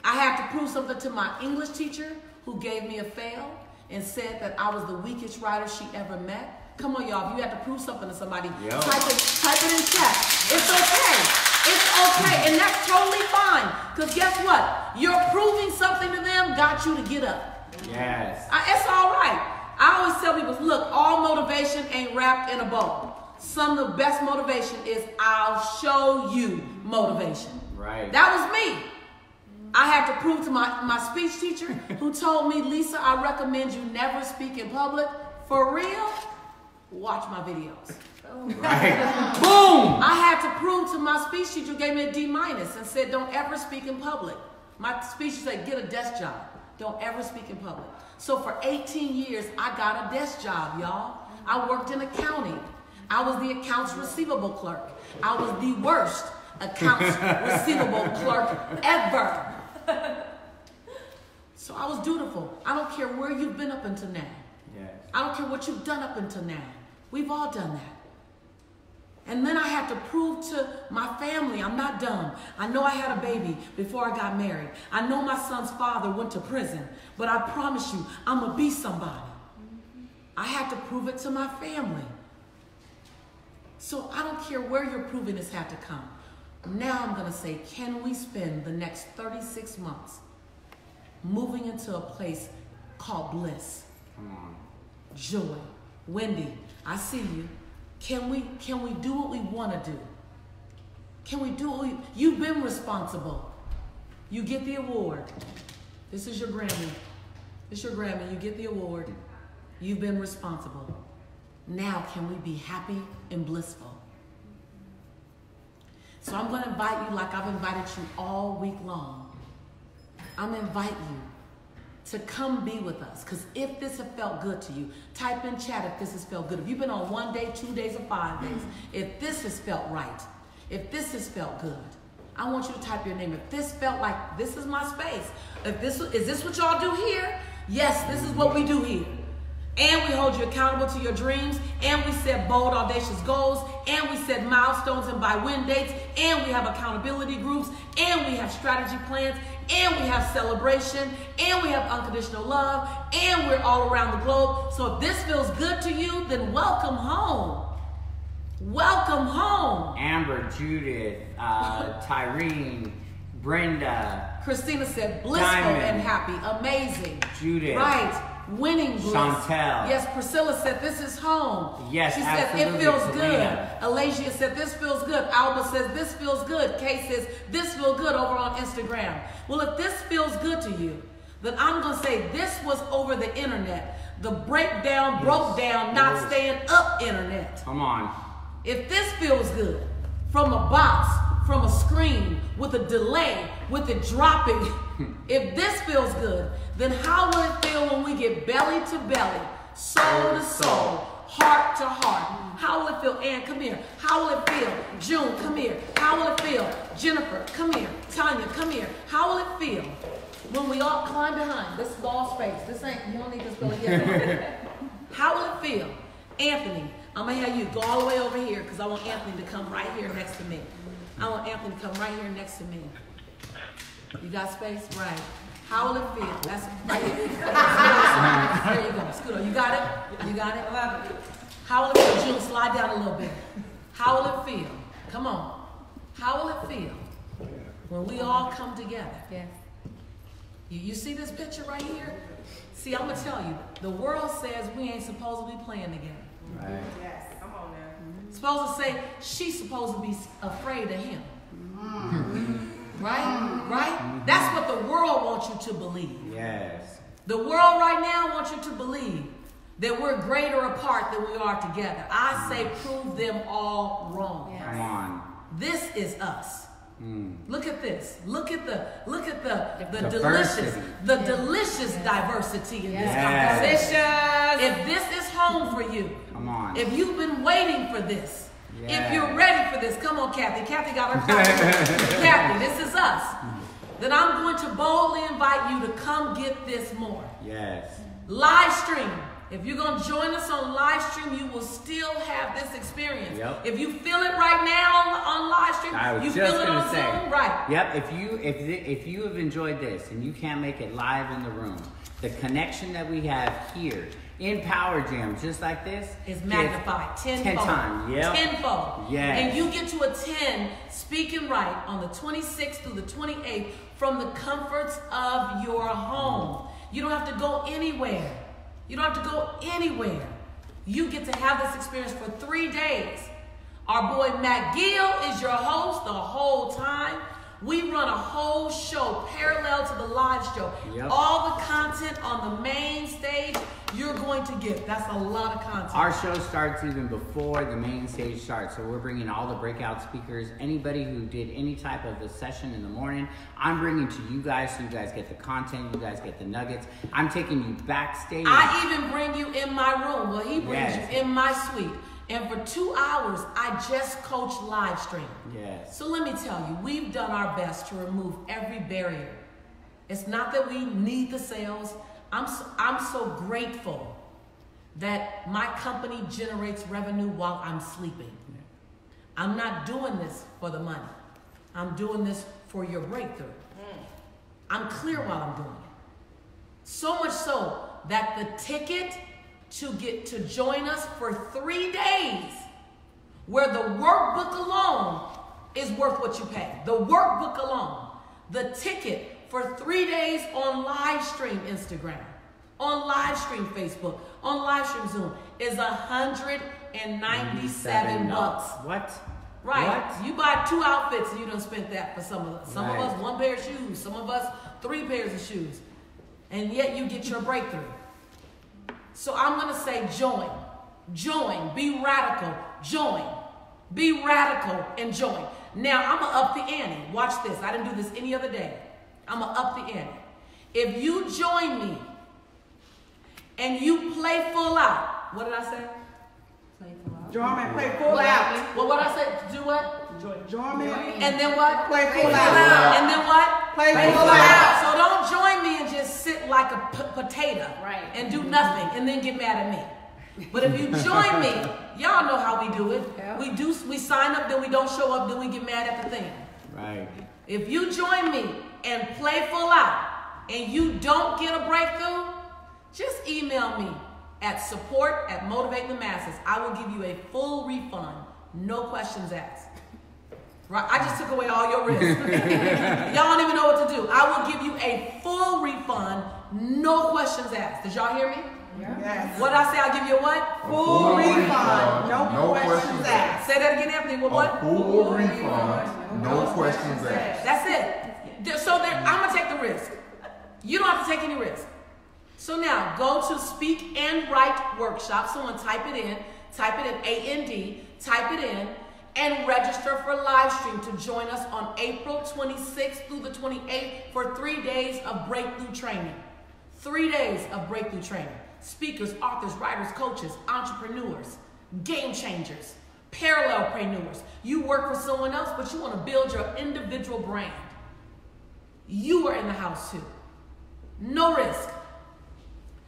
I had to prove something to my English teacher who gave me a fail and said that I was the weakest writer she ever met. Come on, y'all. If you had to prove something to somebody, type it in chat. It's okay. It's okay. And that's totally fine. Because guess what? You're proving something to them got you to get up. Yes. It's all right. I always tell people, look, all motivation ain't wrapped in a bow. Some of the best motivation is I'll show you motivation. Right. That was me. I had to prove to my speech teacher who told me, Lisa, I recommend you never speak in public. For real, watch my videos. Right. Boom! I had to prove to my speech teacher who gave me a D- and said, don't ever speak in public. My speech teacher said, get a desk job. Don't ever speak in public. So for 18 years, I got a desk job, y'all. I worked in accounting. I was the accounts receivable clerk. I was the worst accounts receivable clerk ever. So I was dutiful. I don't care where you've been up until now. Yes. I don't care what you've done up until now. We've all done that. And then I had to prove to my family I'm not dumb. I know I had a baby before I got married. I know my son's father went to prison. But I promise you, I'm going to be somebody. I had to prove it to my family. So I don't care where your proving this had to come. Now I'm going to say, can we spend the next 36 months moving into a place called bliss? Come on. Joy. Wendy, I see you. Can we do what we want to do? Can we do what you've been responsible. You get the award. This is your Grammy. This is your Grammy. You get the award. You've been responsible. Now can we be happy and blissful? So I'm going to invite you like I've invited you all week long. I'm going to invite you to come be with us. Because if this has felt good to you, type in chat if this has felt good. If you've been on 1 day, 2 days, or 5 days, if this has felt right, if this has felt good, I want you to type your name. If this felt like this is my space, is this what y'all do here? Yes, this is what we do here. And we hold you accountable to your dreams, and we set bold, audacious goals, and we set milestones and by win dates, and we have accountability groups, and we have strategy plans, and we have celebration, and we have unconditional love, and we're all around the globe. So if this feels good to you, then welcome home. Welcome home. Amber, Judith, Tyrene, Brenda. Christina said blissful Diamond. And happy. Amazing. Judith. Right. Winning bliss. Chantel. Yes, Priscilla said this is home. Yes, she absolutely. said it feels Selena. good. Alasia said this feels good. Alba says this feels good. Kay says this feels good over on Instagram. Well, if this feels good to you, then I'm going to say this was over the internet. The breakdown, broke down, not staying up internet. Come on. If this feels good from a box, from a screen, with a delay, with it dropping, if this feels good, then how will it feel when we get belly to belly, soul to soul, heart to heart? How will it feel? Ann, come here. How will it feel? June, come here. How will it feel? Jennifer, come here. Tanya, come here. How will it feel when we all climb behind? This is all space. This ain't, you don't need this building yet. How will it feel? Anthony, I'm going to have you go all the way over here because I want Anthony to come right here next to me. I want Anthony to come right here next to me. You got space? Right. How will it feel? That's right here. There you go. Scooter, you got it? You got it? I love it. How will it feel? June, slide down a little bit. How will it feel? Come on. How will it feel when we all come together? Yes. You see this picture right here? See, I'm going to tell you, the world says we ain't supposed to be playing together. Right. Yes, come on now. Supposed to say she's supposed to be afraid of him. Right? Right? That's what the world wants you to believe. Yes. The world right now wants you to believe that we're greater apart than we are together. I say prove them all wrong. Yes. Come on. This is us. Look at this. Look at the delicious diversity in this conversation. If this is home for you, come on. If you've been waiting for this, if you're ready for this, come on, Kathy. Kathy got her phone. Kathy, this is us. Then I'm going to boldly invite you to come get this more. Yes. Live stream. If you're going to join us on live stream, you will still have this experience. Yep. If you feel it right now on live stream, you feel it on Zoom, right? Yep. If you have enjoyed this and you can't make it live in the room, the connection that we have here in Power Jam, just like this, is magnified 10 times. Yep. Tenfold. Yes. And you get to attend Speaking Right on the 26th through the 28th from the comforts of your home. You don't have to go anywhere. You don't have to go anywhere. You get to have this experience for 3 days. Our boy Matt Gill is your host the whole time. We run a whole show parallel to the live show. Yep. All the content on the main stage you're going to get. That's a lot of content. Our show starts even before the main stage starts. So we're bringing all the breakout speakers. Anybody who did any type of a session in the morning, I'm bringing to you guys so you guys get the content, you guys get the nuggets. I'm taking you backstage. I even bring you in my room. Well, he brings you in my suite. And for 2 hours, I just coach live stream. Yes. So let me tell you, we've done our best to remove every barrier. It's not that we need the sales. I'm so grateful that my company generates revenue while I'm sleeping. Yeah. I'm not doing this for the money. I'm doing this for your breakthrough. I'm clear while I'm doing it. So much so that the ticket to get to join us for 3 days, where the workbook alone is worth what you pay. The workbook alone. The ticket for 3 days on live stream Instagram, on live stream Facebook, on live stream Zoom is $197. What? Right. What? You buy 2 outfits and you done spent that for some of us. Some of us 1 pair of shoes. Some of us 3 pairs of shoes. And yet you get your breakthrough. So I'm going to say join. Join. Be radical. Join. Be radical and join. Now, I'm going to up the ante. Watch this. I didn't do this any other day. I'm going to up the ante. If you join me and you play full out, what did I say? Play full out. Join me, play full out. Well, what I said, do what? Join me. And then what? Play full out. And then what? Play full out. So don't join me and just sit like a potato and do nothing and then get mad at me. But if you join me, y'all know how we do it. We sign up, then we don't show up, then we get mad at the thing. Right. If you join me and play full out and you don't get a breakthrough, just email me at support@motivatingthemasses. I will give you a full refund, no questions asked. Right? I just took away all your risk. Y'all don't even know what to do. I will give you a full refund, no questions asked. Did y'all hear me? Yes. What did I say? I'll give you a what? Full refund, no questions asked. Say that again, Anthony. What? Full refund, no questions asked. That's it. So I'm going to take the risk. You don't have to take any risk. So now, go to Speak and Write Workshop. Someone type it in, AND, type it in, and register for live stream to join us on April 26th through the 28th for 3 days of breakthrough training. 3 days of breakthrough training. Speakers, authors, writers, coaches, entrepreneurs, game changers, parallelpreneurs. You work for someone else, but you want to build your individual brand. You are in the house too. No risk.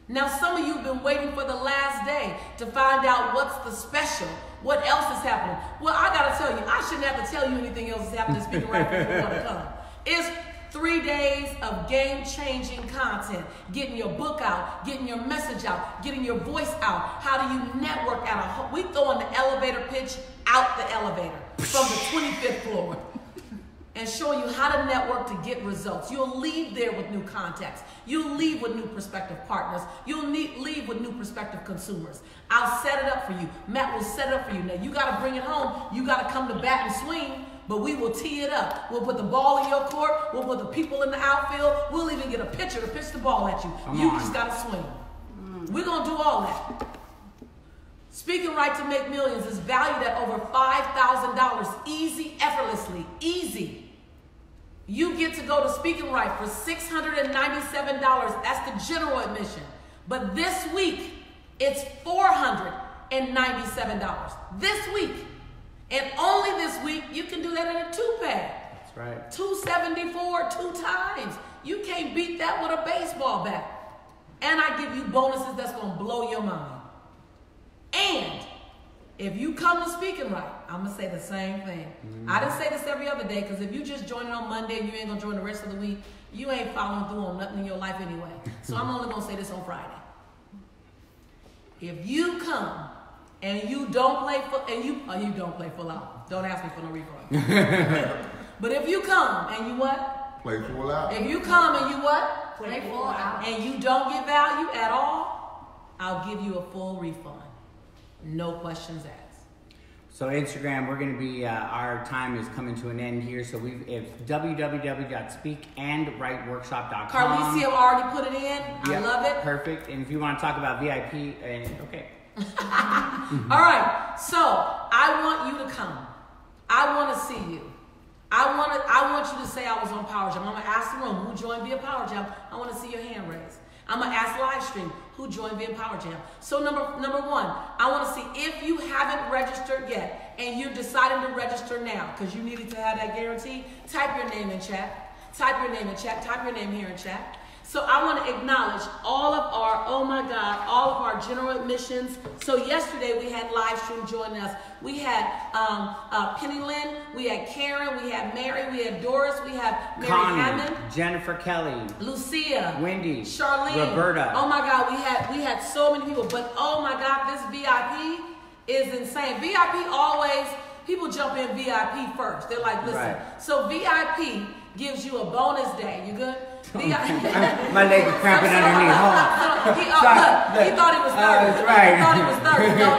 Now, some of you have been waiting for the last day to find out what's the special, what else is happening. Well, I got to tell you, I shouldn't have to tell you anything else is happening. Speaking right before you want to come. It's 3 days of game-changing content. Getting your book out, getting your message out, getting your voice out. How do you network at we throwing the elevator pitch out the elevator from the 25th floor. And showing you how to network to get results. You'll leave there with new contacts. You'll leave with new prospective partners. You'll leave with new prospective consumers. I'll set it up for you. Matt will set it up for you. Now, you got to bring it home. You got to come to bat and swing, but we will tee it up. We'll put the ball in your court. We'll put the people in the outfield. We'll even get a pitcher to pitch the ball at you. You just got to swing. We're going to do all that. Speaking Right to Make Millions is valued at over $5,000. Easy, effortlessly. Easy. You get to go to Speaking Right for $697. That's the general admission. But this week, it's $497. This week. And only this week, you can do that in a 2-pay. That's right. $274 2 times. You can't beat that with a baseball bat. And I give you bonuses that's going to blow your mind. And if you come to Speaking Right, I'm going to say the same thing. I didn't say this every other day, because if you just join it on Monday and you ain't going to join the rest of the week, you ain't following through on nothing in your life anyway. So I'm only going to say this on Friday. If you come and you don't play you don't play full out. Don't ask me for no refund. But if you come and you what? Play full out. If you come and you what? Play full out. And you don't get value at all, I'll give you a full refund. No questions asked. So Instagram, we're going to be, our time is coming to an end here. So it's www.speakandwriteworkshop.com. Carlicia already put it in. I love it. Perfect. And if you want to talk about VIP, okay. All right. So I want you to come. I want to see you. I want you to say I was on Power Jam. I'm going to ask the room who joined via Power Jam. I want to see your hand raised. I'm going to ask live stream who joined via Power Jam. So number one, I want to see if you haven't registered yet and you're deciding to register now because you needed to have that guarantee, type your name in chat. Type your name in chat. Type your name here in chat. So I want to acknowledge all of our, all of our general admissions. So yesterday we had live stream joining us. We had Penny Lynn, we had Karen, we had Mary, we had Doris, we have Mary Connie, Hammond, Jennifer Kelly, Lucia, Wendy, Charlene, Roberta. Oh my God, we had so many people. But oh my God, this VIP is insane. VIP always, people jump in VIP first. They're like, listen. Right. So VIP gives you a bonus day. You good? My leg is cramping underneath. He thought it was 30. That's right. He thought it was 30. No,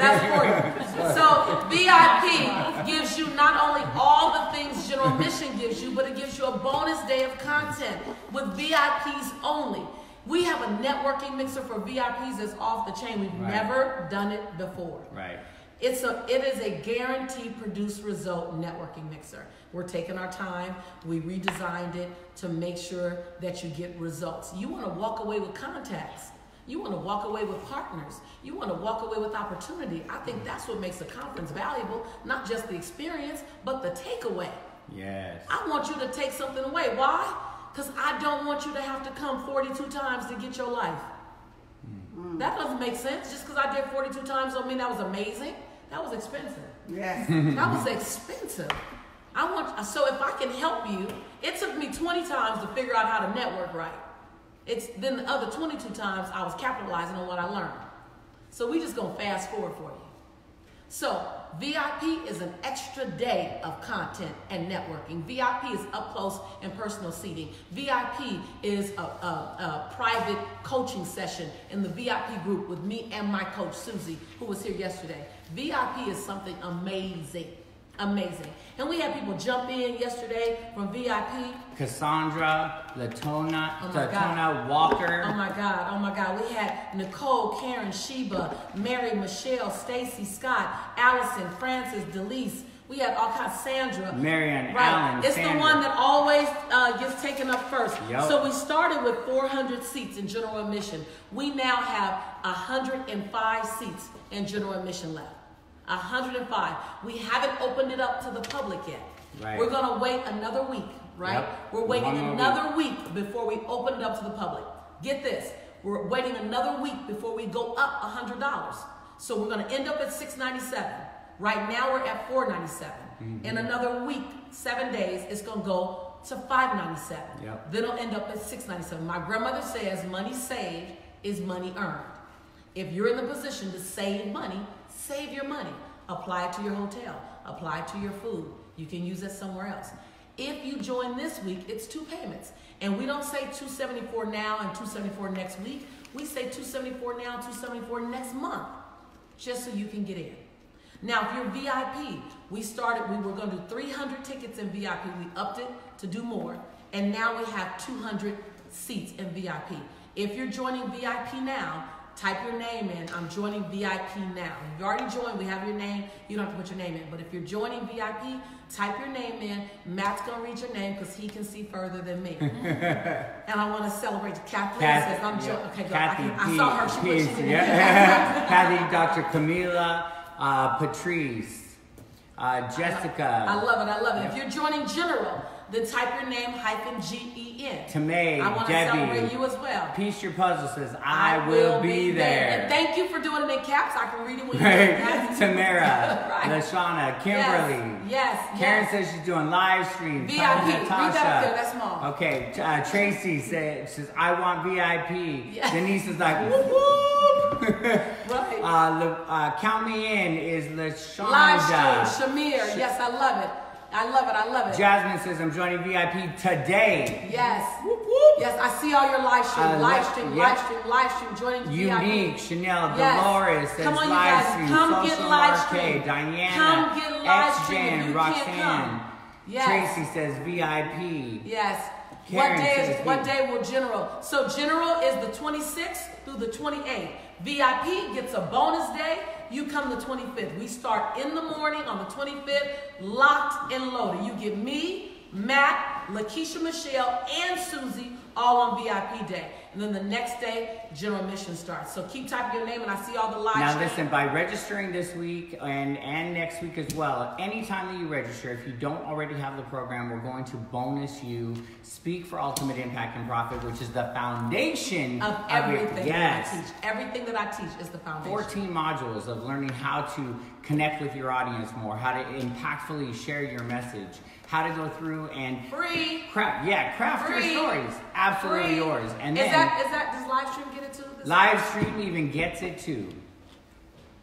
that's 40. So VIP gives you not only all the things General Admission gives you, but it gives you a bonus day of content with VIPs only. We have a networking mixer for VIPs that's off the chain. We've never done it before. Right. It is a guaranteed produce result networking mixer. We're taking our time. We redesigned it to make sure that you get results. You want to walk away with contacts. You want to walk away with partners. You want to walk away with opportunity. I think that's what makes a conference valuable, not just the experience, but the takeaway. Yes. I want you to take something away. Why? Because I don't want you to have to come 42 times to get your life. That doesn't make sense. Just because I did 42 times don't mean that was amazing. That was expensive. Yes. That was expensive. So if I can help you, it took me 20 times to figure out how to network right. Then the other 22 times I was capitalizing on what I learned. So we just gonna fast forward for you. So VIP is an extra day of content and networking. VIP is up close and personal seating. VIP is a private coaching session in the VIP group with me and my coach, Susie, who was here yesterday. VIP is something amazing. Amazing. And we had people jump in yesterday from VIP. Cassandra, Latona, Walker. Oh my God. We had Nicole, Karen, Sheba, Mary, Michelle, Stacy, Scott, Allison, Francis, Delise. We had all kinds, Sandra. Marion, right. Allen, It's Sandra. the one that always gets taken up first. Yep. So we started with 400 seats in general admission. We now have 105 seats in general admission left. 105. We haven't opened it up to the public yet. Right. We're going to wait another week, right? Yep. We're waiting another week before we open it up to the public. Get this. We're waiting another week before we go up $100. So we're going to end up at $697. Right now we're at $497. In another week, 7 days, it's going to go to $597. Yep. Then it'll end up at $697. My grandmother says money saved is money earned. If you're in the position to save money, save your money. Apply it to your hotel. Apply it to your food. You can use it somewhere else. If you join this week, it's 2 payments. And we don't say $274 now and $274 next week. We say $274 now and $274 next month, just so you can get in. Now, if you're VIP, we were going to do 300 tickets in VIP. We upped it to do more. And now we have 200 seats in VIP. If you're joining VIP now, type your name in. I'm joining VIP now. If you already joined, we have your name. You don't have to put your name in. But if you're joining VIP, type your name in. Matt's going to read your name because he can see further than me. And I want to celebrate Kathleen. Says I'm joining. Okay, good. I saw her. She put you in. Kathy, Dr. Camila, Patrice, Jessica. I love it. I love it. If you're joining General, then type your name -GEN. Tamay, I want to Debbie, celebrate you as well. Piece Your Puzzle says, I will be there. And thank you for doing it in caps. I can read it when right. Tamara, right. Lashana, Kimberly. Yes. Karen says she's doing live stream. VIP. Read that up there. That's small. Okay. Tracy says, I want VIP. Yes. Denise is like, whoop, whoop. Right. Count me in is Lashana. Live stream. Shamir. Yes, I love it. I love it. I love it. Jasmine says, I'm joining VIP today. Yes. Whoop, whoop. Yes, I see all your live stream. Live stream. Joining Unique, VIP. Chanel, Yes. Dolores says Come on, you live guys. stream. Come Social get live Marquet, stream. Diana, Come get live stream if X-Jan, you Roxanne. can't come. Yes. Tracy says VIP. Yes. Karen What day will General? So General is the 26th through the 28th. VIP gets a bonus day. You come the 25th. We start in the morning on the 25th, locked and loaded. You get me, Matt, Lakeisha Michelle, and Susie all on VIP day. And then the next day, general admission starts. So keep typing your name, and I see all the live Now stream. listen, by registering this week and next week as well, anytime that you register, if you don't already have the program, we're going to bonus you Speak for Ultimate Impact and Profit, which is the foundation of everything yes. that I teach. Everything that I teach is the foundation. 14 modules of learning how to connect with your audience more, how to impactfully share your message, how to go through and craft your stories. Absolutely yours. And then does live stream get it too? Live stream even gets it too.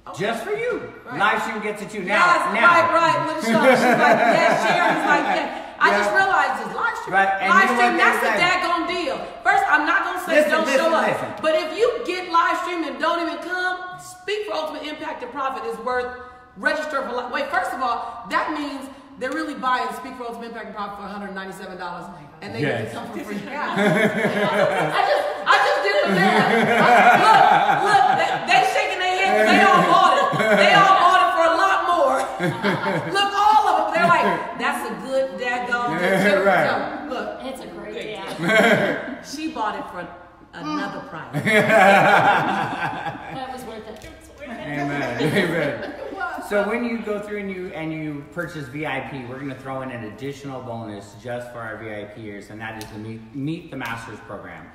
Okay. Just for you. Right. Live stream gets it too. Now, right. Look at Sean. She's like, yes, Sharon's like, yes. I just realized this live stream. Right. And live stream, that's the daggone deal. First, I'm not going to say don't show up. But if you get live stream and don't even come, Speak for Ultimate Impact and Profit is worth registering for. Wait, first of all, that means they're really buying Speak for Ultimate Impact and Profit for $197, and they get to come for free. Yeah. I just did the math. Look, they shaking their heads. They all bought it. They all bought it for a lot more. Look, all of them. They're like, that's a good daggone deal. Right. Look, it's a great deal. She bought it for another price. That was worth it. Amen. So when you go through and you purchase VIP, we're going to throw in an additional bonus just for our VIPers, and that is the Meet the Masters program,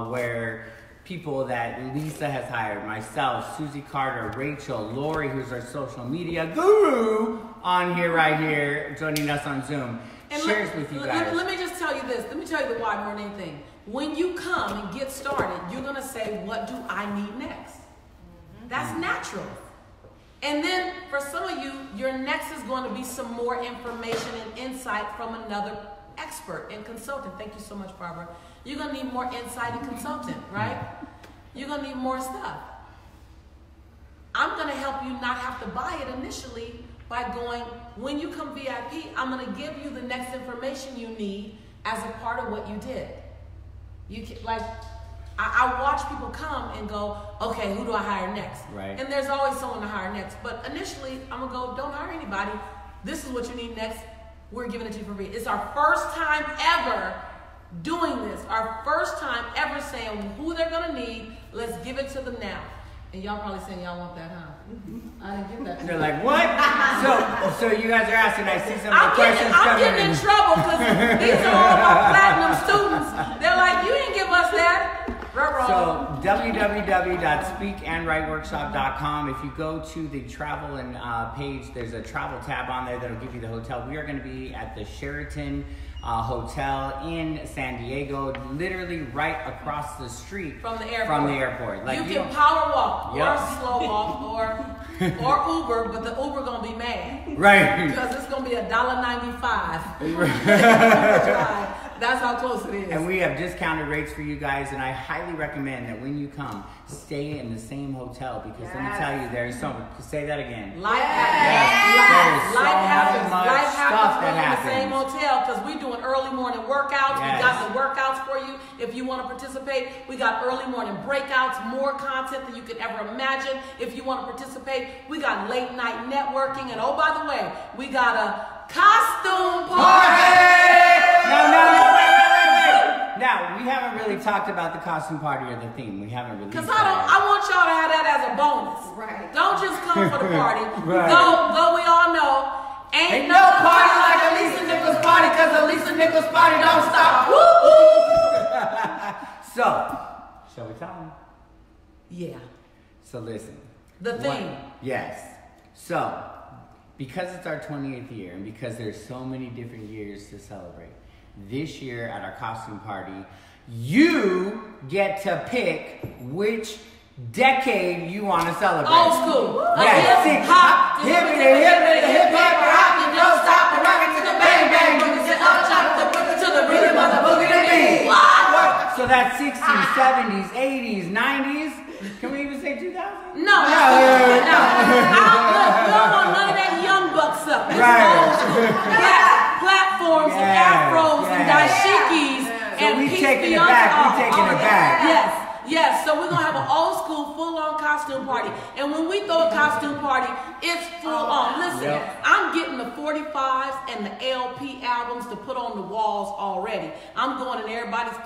where people that Lisa has hired, myself, Susie Carter, Rachel, Lori, who's our social media guru right here, joining us on Zoom, shares with you guys. Let me just tell you this. Let me tell you the why more than anything. When you come and get started, you're going to say, what do I need next? That's natural. And then for some of you, your next is going to be some more information and insight from another expert and consultant. Thank you so much, Barbara. You're going to need more insight and consultant, right? You're going to need more stuff. I'm going to help you not have to buy it initially by going, when you come VIP, I'm going to give you the next information you need as a part of what you did. You can, I watch people come and go, okay, who do I hire next? Right. And there's always someone to hire next. But initially, I'm going to go, don't hire anybody. This is what you need next. We're giving it to you for free. It's our first time ever doing this. Our first time ever saying who they're going to need. Let's give it to them now. And y'all probably saying y'all want that, huh? I didn't give that to you. They're like, what? so you guys are asking, I see some of the questions coming. I'm getting in trouble because these are all my platinum students. They're like, you didn't give us that. So www.speakandwriteworkshop.com. If you go to the travel and page, there's a travel tab on there that'll give you the hotel. We are going to be at the Sheraton hotel in San Diego, literally right across the street from the airport. Like, you can power walk yep. or slow walk or Uber, but the Uber gonna be mad, right? Because it's gonna be $1.95. That's how close it is. And we have discounted rates for you guys, and I highly recommend that when you come, stay in the same hotel, because let me tell you, there's so much. Say that again. Life happens. Life happens. Life happens when you're in the same hotel, because we're doing early morning workouts. Yes. We got the workouts for you if you want to participate. We got early morning breakouts, more content than you could ever imagine if you want to participate. We got late night networking, and oh, by the way, we got a costume party. No, wait. Now, we haven't really talked about the costume party or the theme. We haven't really. Because I want y'all to have that as a bonus. Right. Don't just come for the party. Right. Though we all know, ain't no party like a Lisa Nichols party, because the Lisa Nichols party don't stop. So, shall we tell them? Yeah. So listen. The theme. Yes. So, because it's our 20th year, and because there's so many different years to celebrate, this year at our costume party, you get to pick which decade you want to celebrate. Old school. Yeah, Hip hop. hip hop, rock, and don't stop, and rock it to the bang bang, boogie to the rhythm of the boogie to beat. What? So that's 60s, 70s, 80s, 90s. Can we even say 2000? No. We don't want none of that young buck stuff. Right. Platforms and afros and dashikis and we taking it back. Yes. So we're gonna have an old school, full-on costume party. And when we throw a costume party, it's full-on. Listen, I'm getting the 45s and the LP albums to put on the walls already. I'm going in everybody's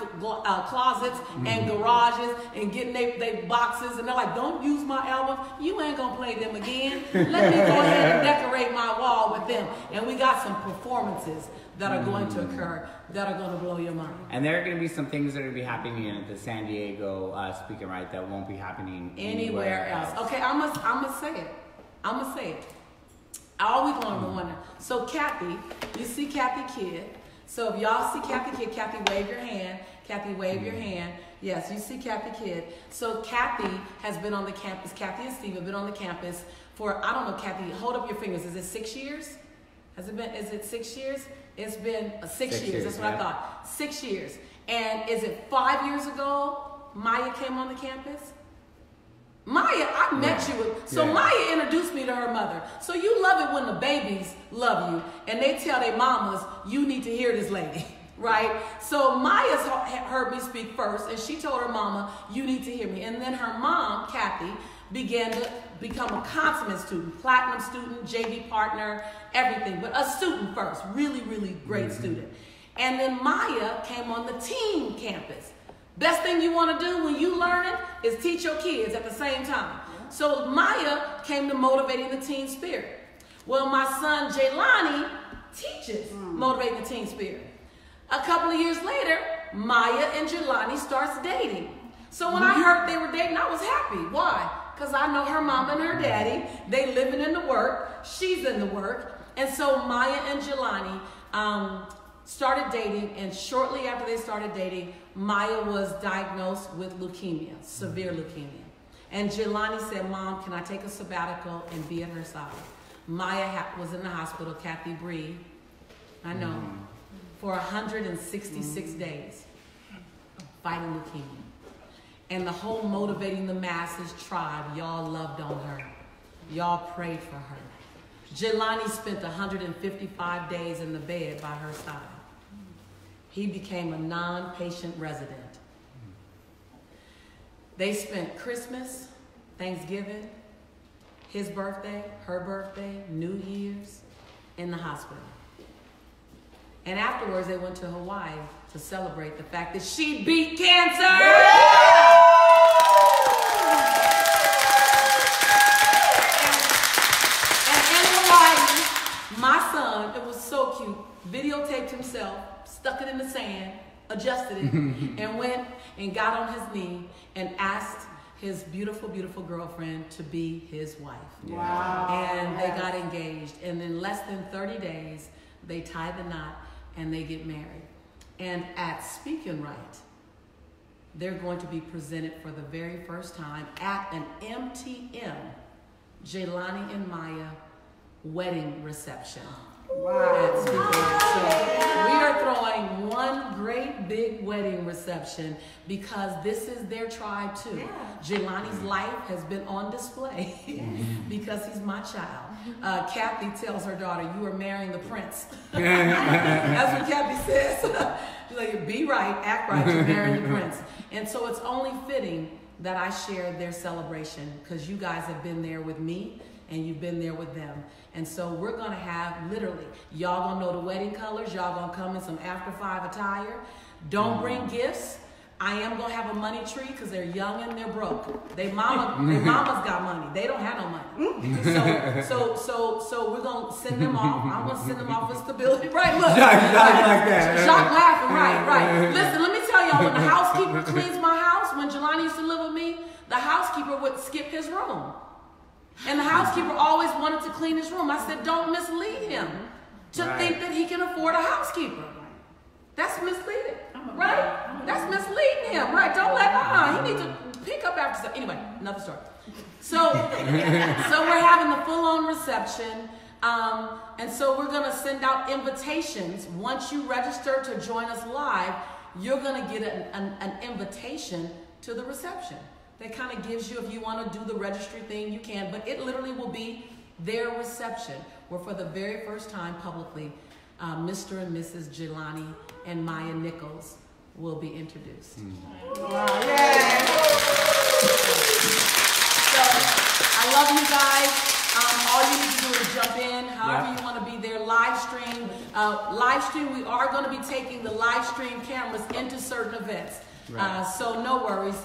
closets and garages and getting they boxes, and they're like, "Don't use my albums. You ain't gonna play them again. Let me go ahead and decorate my wall with them." And we got some performances that are going to occur that are going to blow your mind. And there are going to be some things that are going to be happening at the San Diego Speaking Right that won't be happening anywhere else. Okay, I'm gonna say it. All week long, I'm wondering. So Kathy, you see Kathy Kidd. So if y'all see Kathy Kidd, Kathy, wave your hand. Kathy, wave your hand. Yes, you see Kathy Kidd. So Kathy has been on the campus. Kathy and Steve have been on the campus for, I don't know, Kathy, hold up your fingers. Is it 6 years? Is it 6 years? It's been 6 years. That's what I thought. 6 years. And is it 5 years ago Maya came on the campus? Maya, I met you with. So Maya introduced me to her mother. So you love it when the babies love you and they tell their mamas, you need to hear this lady, right? So Maya's heard me speak first, and she told her mama, you need to hear me. And then her mom, Kathy, began to become a consummate student, platinum student, JV partner, everything, but a student first, really, really great student. And then Maya came on the teen campus. Best thing you want to do when you learning is teach your kids at the same time. So Maya came to motivating the teen spirit. Well, my son Jaylani teaches motivating the teen spirit. A couple of years later, Maya and Jaylani starts dating. So when I heard they were dating, I was happy. Why? Because I know her mom and her daddy, they living in the work, she's in the work. And so Maya and Jaylani started dating, and shortly after they started dating, Maya was diagnosed with leukemia, severe leukemia. And Jaylani said, Mom, can I take a sabbatical and be at her side? Maya was in the hospital, Kathy Bree, I know, for 166 days fighting leukemia. And the whole Motivating the Masses tribe, y'all loved on her. Y'all prayed for her. Jaylani spent 155 days in the bed by her side. He became a non-patient resident. They spent Christmas, Thanksgiving, his birthday, her birthday, New Year's in the hospital. And afterwards, they went to Hawaii to celebrate the fact that she beat cancer. And in Hawaii, my son, it was so cute, videotaped himself, stuck it in the sand, adjusted it, and went and got on his knee and asked his beautiful, beautiful girlfriend to be his wife. Wow. And they got engaged. And in less than 30 days, they tied the knot and they get married. And at Speak and Right, they're going to be presented for the very first time at an MTM Jelani and Maya wedding reception. Wow. So we are throwing one great big wedding reception because this is their tribe too. Yeah. Jelani's life has been on display because he's my child. Kathy tells her daughter, "You are marrying the prince." That's what Kathy says. She's like, "Be right, act right, you're marrying the prince." And so it's only fitting that I share their celebration because you guys have been there with me and you've been there with them. And so we're going to have literally, y'all going to know the wedding colors. Y'all going to come in some after 5 attire. Don't bring gifts. I am going to have a money tree because they're young and they're broke. Their mama's got money. They don't have no money. So we're going to send them off. I'm going to send them off with stability. Right, look. Jacques like that. Jacques laughing, right. Listen, let me tell y'all, when the housekeeper cleans my house, when Jelani used to live with me, the housekeeper would skip his room. And the housekeeper always wanted to clean his room. I said, don't mislead him to think that he can afford a housekeeper. That's misleading, right? That's misleading him, right? Don't let, he needs to pick up after stuff. Anyway, another story. So we're having the full-on reception. And so we're going to send out invitations. Once you register to join us live, you're going to get an invitation to the reception. That kind of gives you, if you want to do the registry thing, you can, but it literally will be their reception, where for the very first time publicly, Mr. and Mrs. Jelani and Maya Nichols will be introduced. Wow. Yeah. So I love you guys. All you need to do is jump in, however you want to be there. Live stream, we are going to be taking the live stream cameras into certain events. Right. So no worries.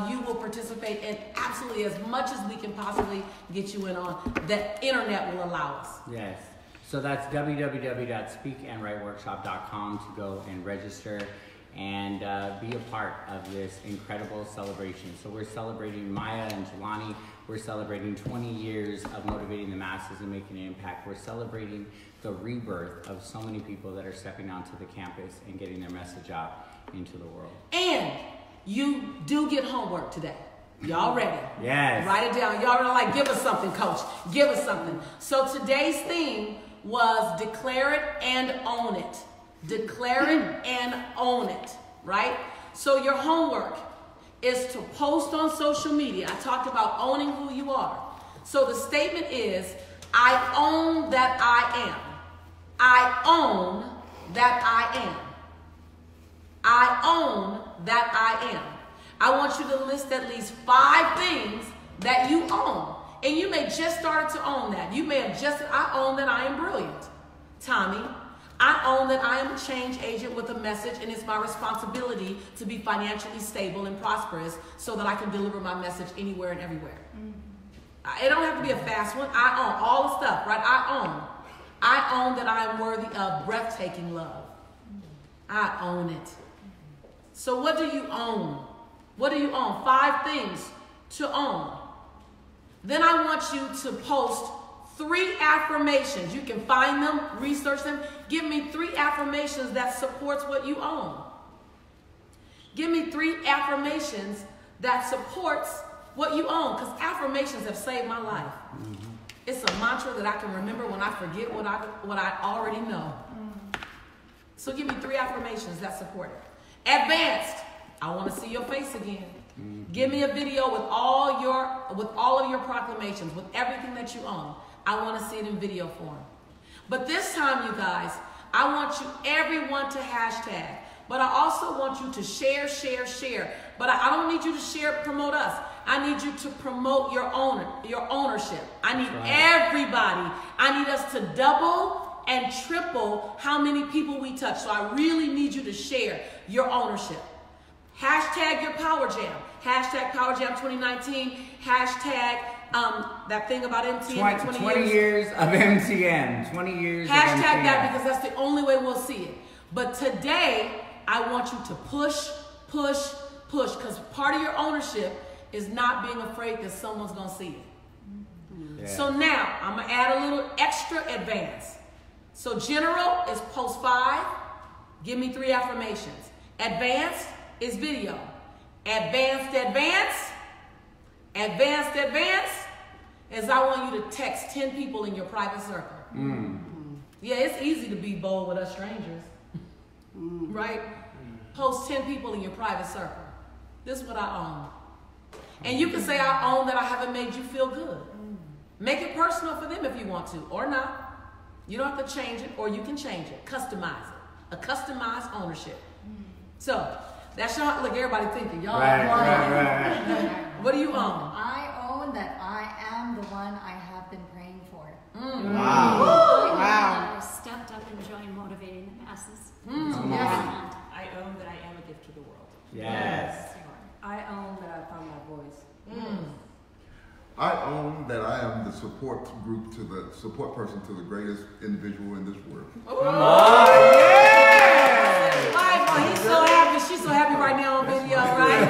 You will participate in absolutely as much as we can possibly get you in on. The internet will allow us. Yes. So that's www.speakandwriteworkshop.com to go and register and be a part of this incredible celebration. So we're celebrating Maya and Jelani. We're celebrating 20 years of motivating the masses and making an impact. We're celebrating the rebirth of so many people that are stepping onto the campus and getting their message out into the world. And you do get homework today. Y'all ready? Yes. Write it down. Y'all are like, give us something, coach. Give us something. So today's theme was declare it and own it. Declare it and own it, right? So your homework is to post on social media. I talked about owning who you are. So the statement is, I own that I am. I own that I am. I own that I am. I want you to list at least 5 things that you own. And you may just start to own that. You may have just, I own that I am brilliant. Tommy, I own that I am a change agent with a message, and it's my responsibility to be financially stable and prosperous so that I can deliver my message anywhere and everywhere. It don't have to be a fast one. I own all the stuff, right? I own that I am worthy of breathtaking love. I own it. So what do you own? What do you own? 5 things to own. Then I want you to post 3 affirmations. You can find them, research them. Give me 3 affirmations that supports what you own. Give me 3 affirmations that supports what you own, because affirmations have saved my life. It's a mantra that I can remember when I forget what I already know. So give me 3 affirmations that support it. Advanced. I want to see your face again. Give me a video with all of your proclamations, with everything that you own. I want to see it in video form. But this time, you guys, I want everyone to hashtag. But I also want you to share. But I don't need you to share, promote us. I need you to promote your ownership. I need everybody. I need us to double and triple how many people we touch. So I really need you to share your ownership. Hashtag your Power Jam. Hashtag Power Jam 2019. Hashtag that thing about MTN. 20 years of MTN. 20 years Hashtag of MTN. that, because that's the only way we'll see it. But today, I want you to push, because part of your ownership is not being afraid that someone's going to see it. Yeah. So now, I'm going to add a little extra advance. So general is post 5. Give me 3 affirmations. Advanced is video. Advanced is I want you to text 10 people in your private circle. Yeah, it's easy to be bold with us strangers. Right? Post 10 people in your private circle. This is what I own. And you can say I own that I haven't made you feel good. Make it personal for them if you want to, or not. You don't have to change it, or you can change it. Customize it. A customized ownership. So, that's not, look, everybody thinking, y'all. Right. What do you own? I own that I am the one I have been praying for. Wow. I stepped up and joined motivating the masses. Yes. I own that I am a gift to the world. Yes. I own that I found my voice. I own that I am the support person to the greatest individual in this world. He's so happy. She's so happy right now on video, right?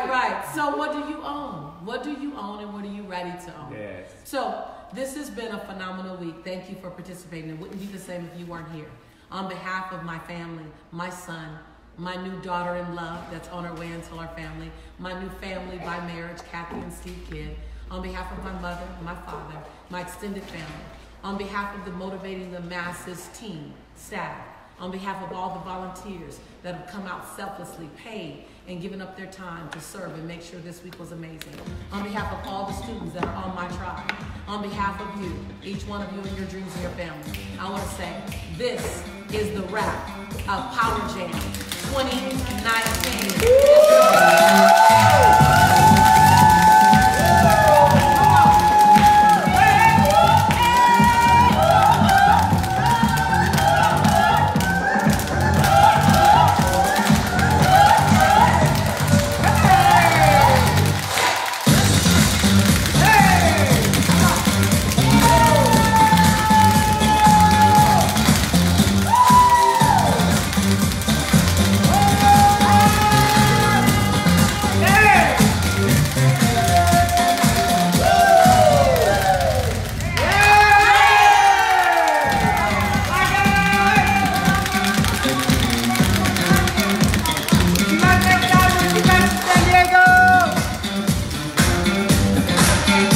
Right. So what do you own? What do you own and what are you ready to own? Yes. So this has been a phenomenal week. Thank you for participating. It wouldn't be the same if you weren't here. On behalf of my family, my son, my new daughter-in-law that's on her way into our family, my new family by marriage, Kathy and Steve Kidd, on behalf of my mother, my father, my extended family, on behalf of the Motivating the Masses team, staff, on behalf of all the volunteers that have come out selflessly, paid, and given up their time to serve and make sure this week was amazing. On behalf of all the students that are on my tribe, on behalf of you, each one of you and your dreams and your family, I want to say this is the wrap of Power Jam 2019.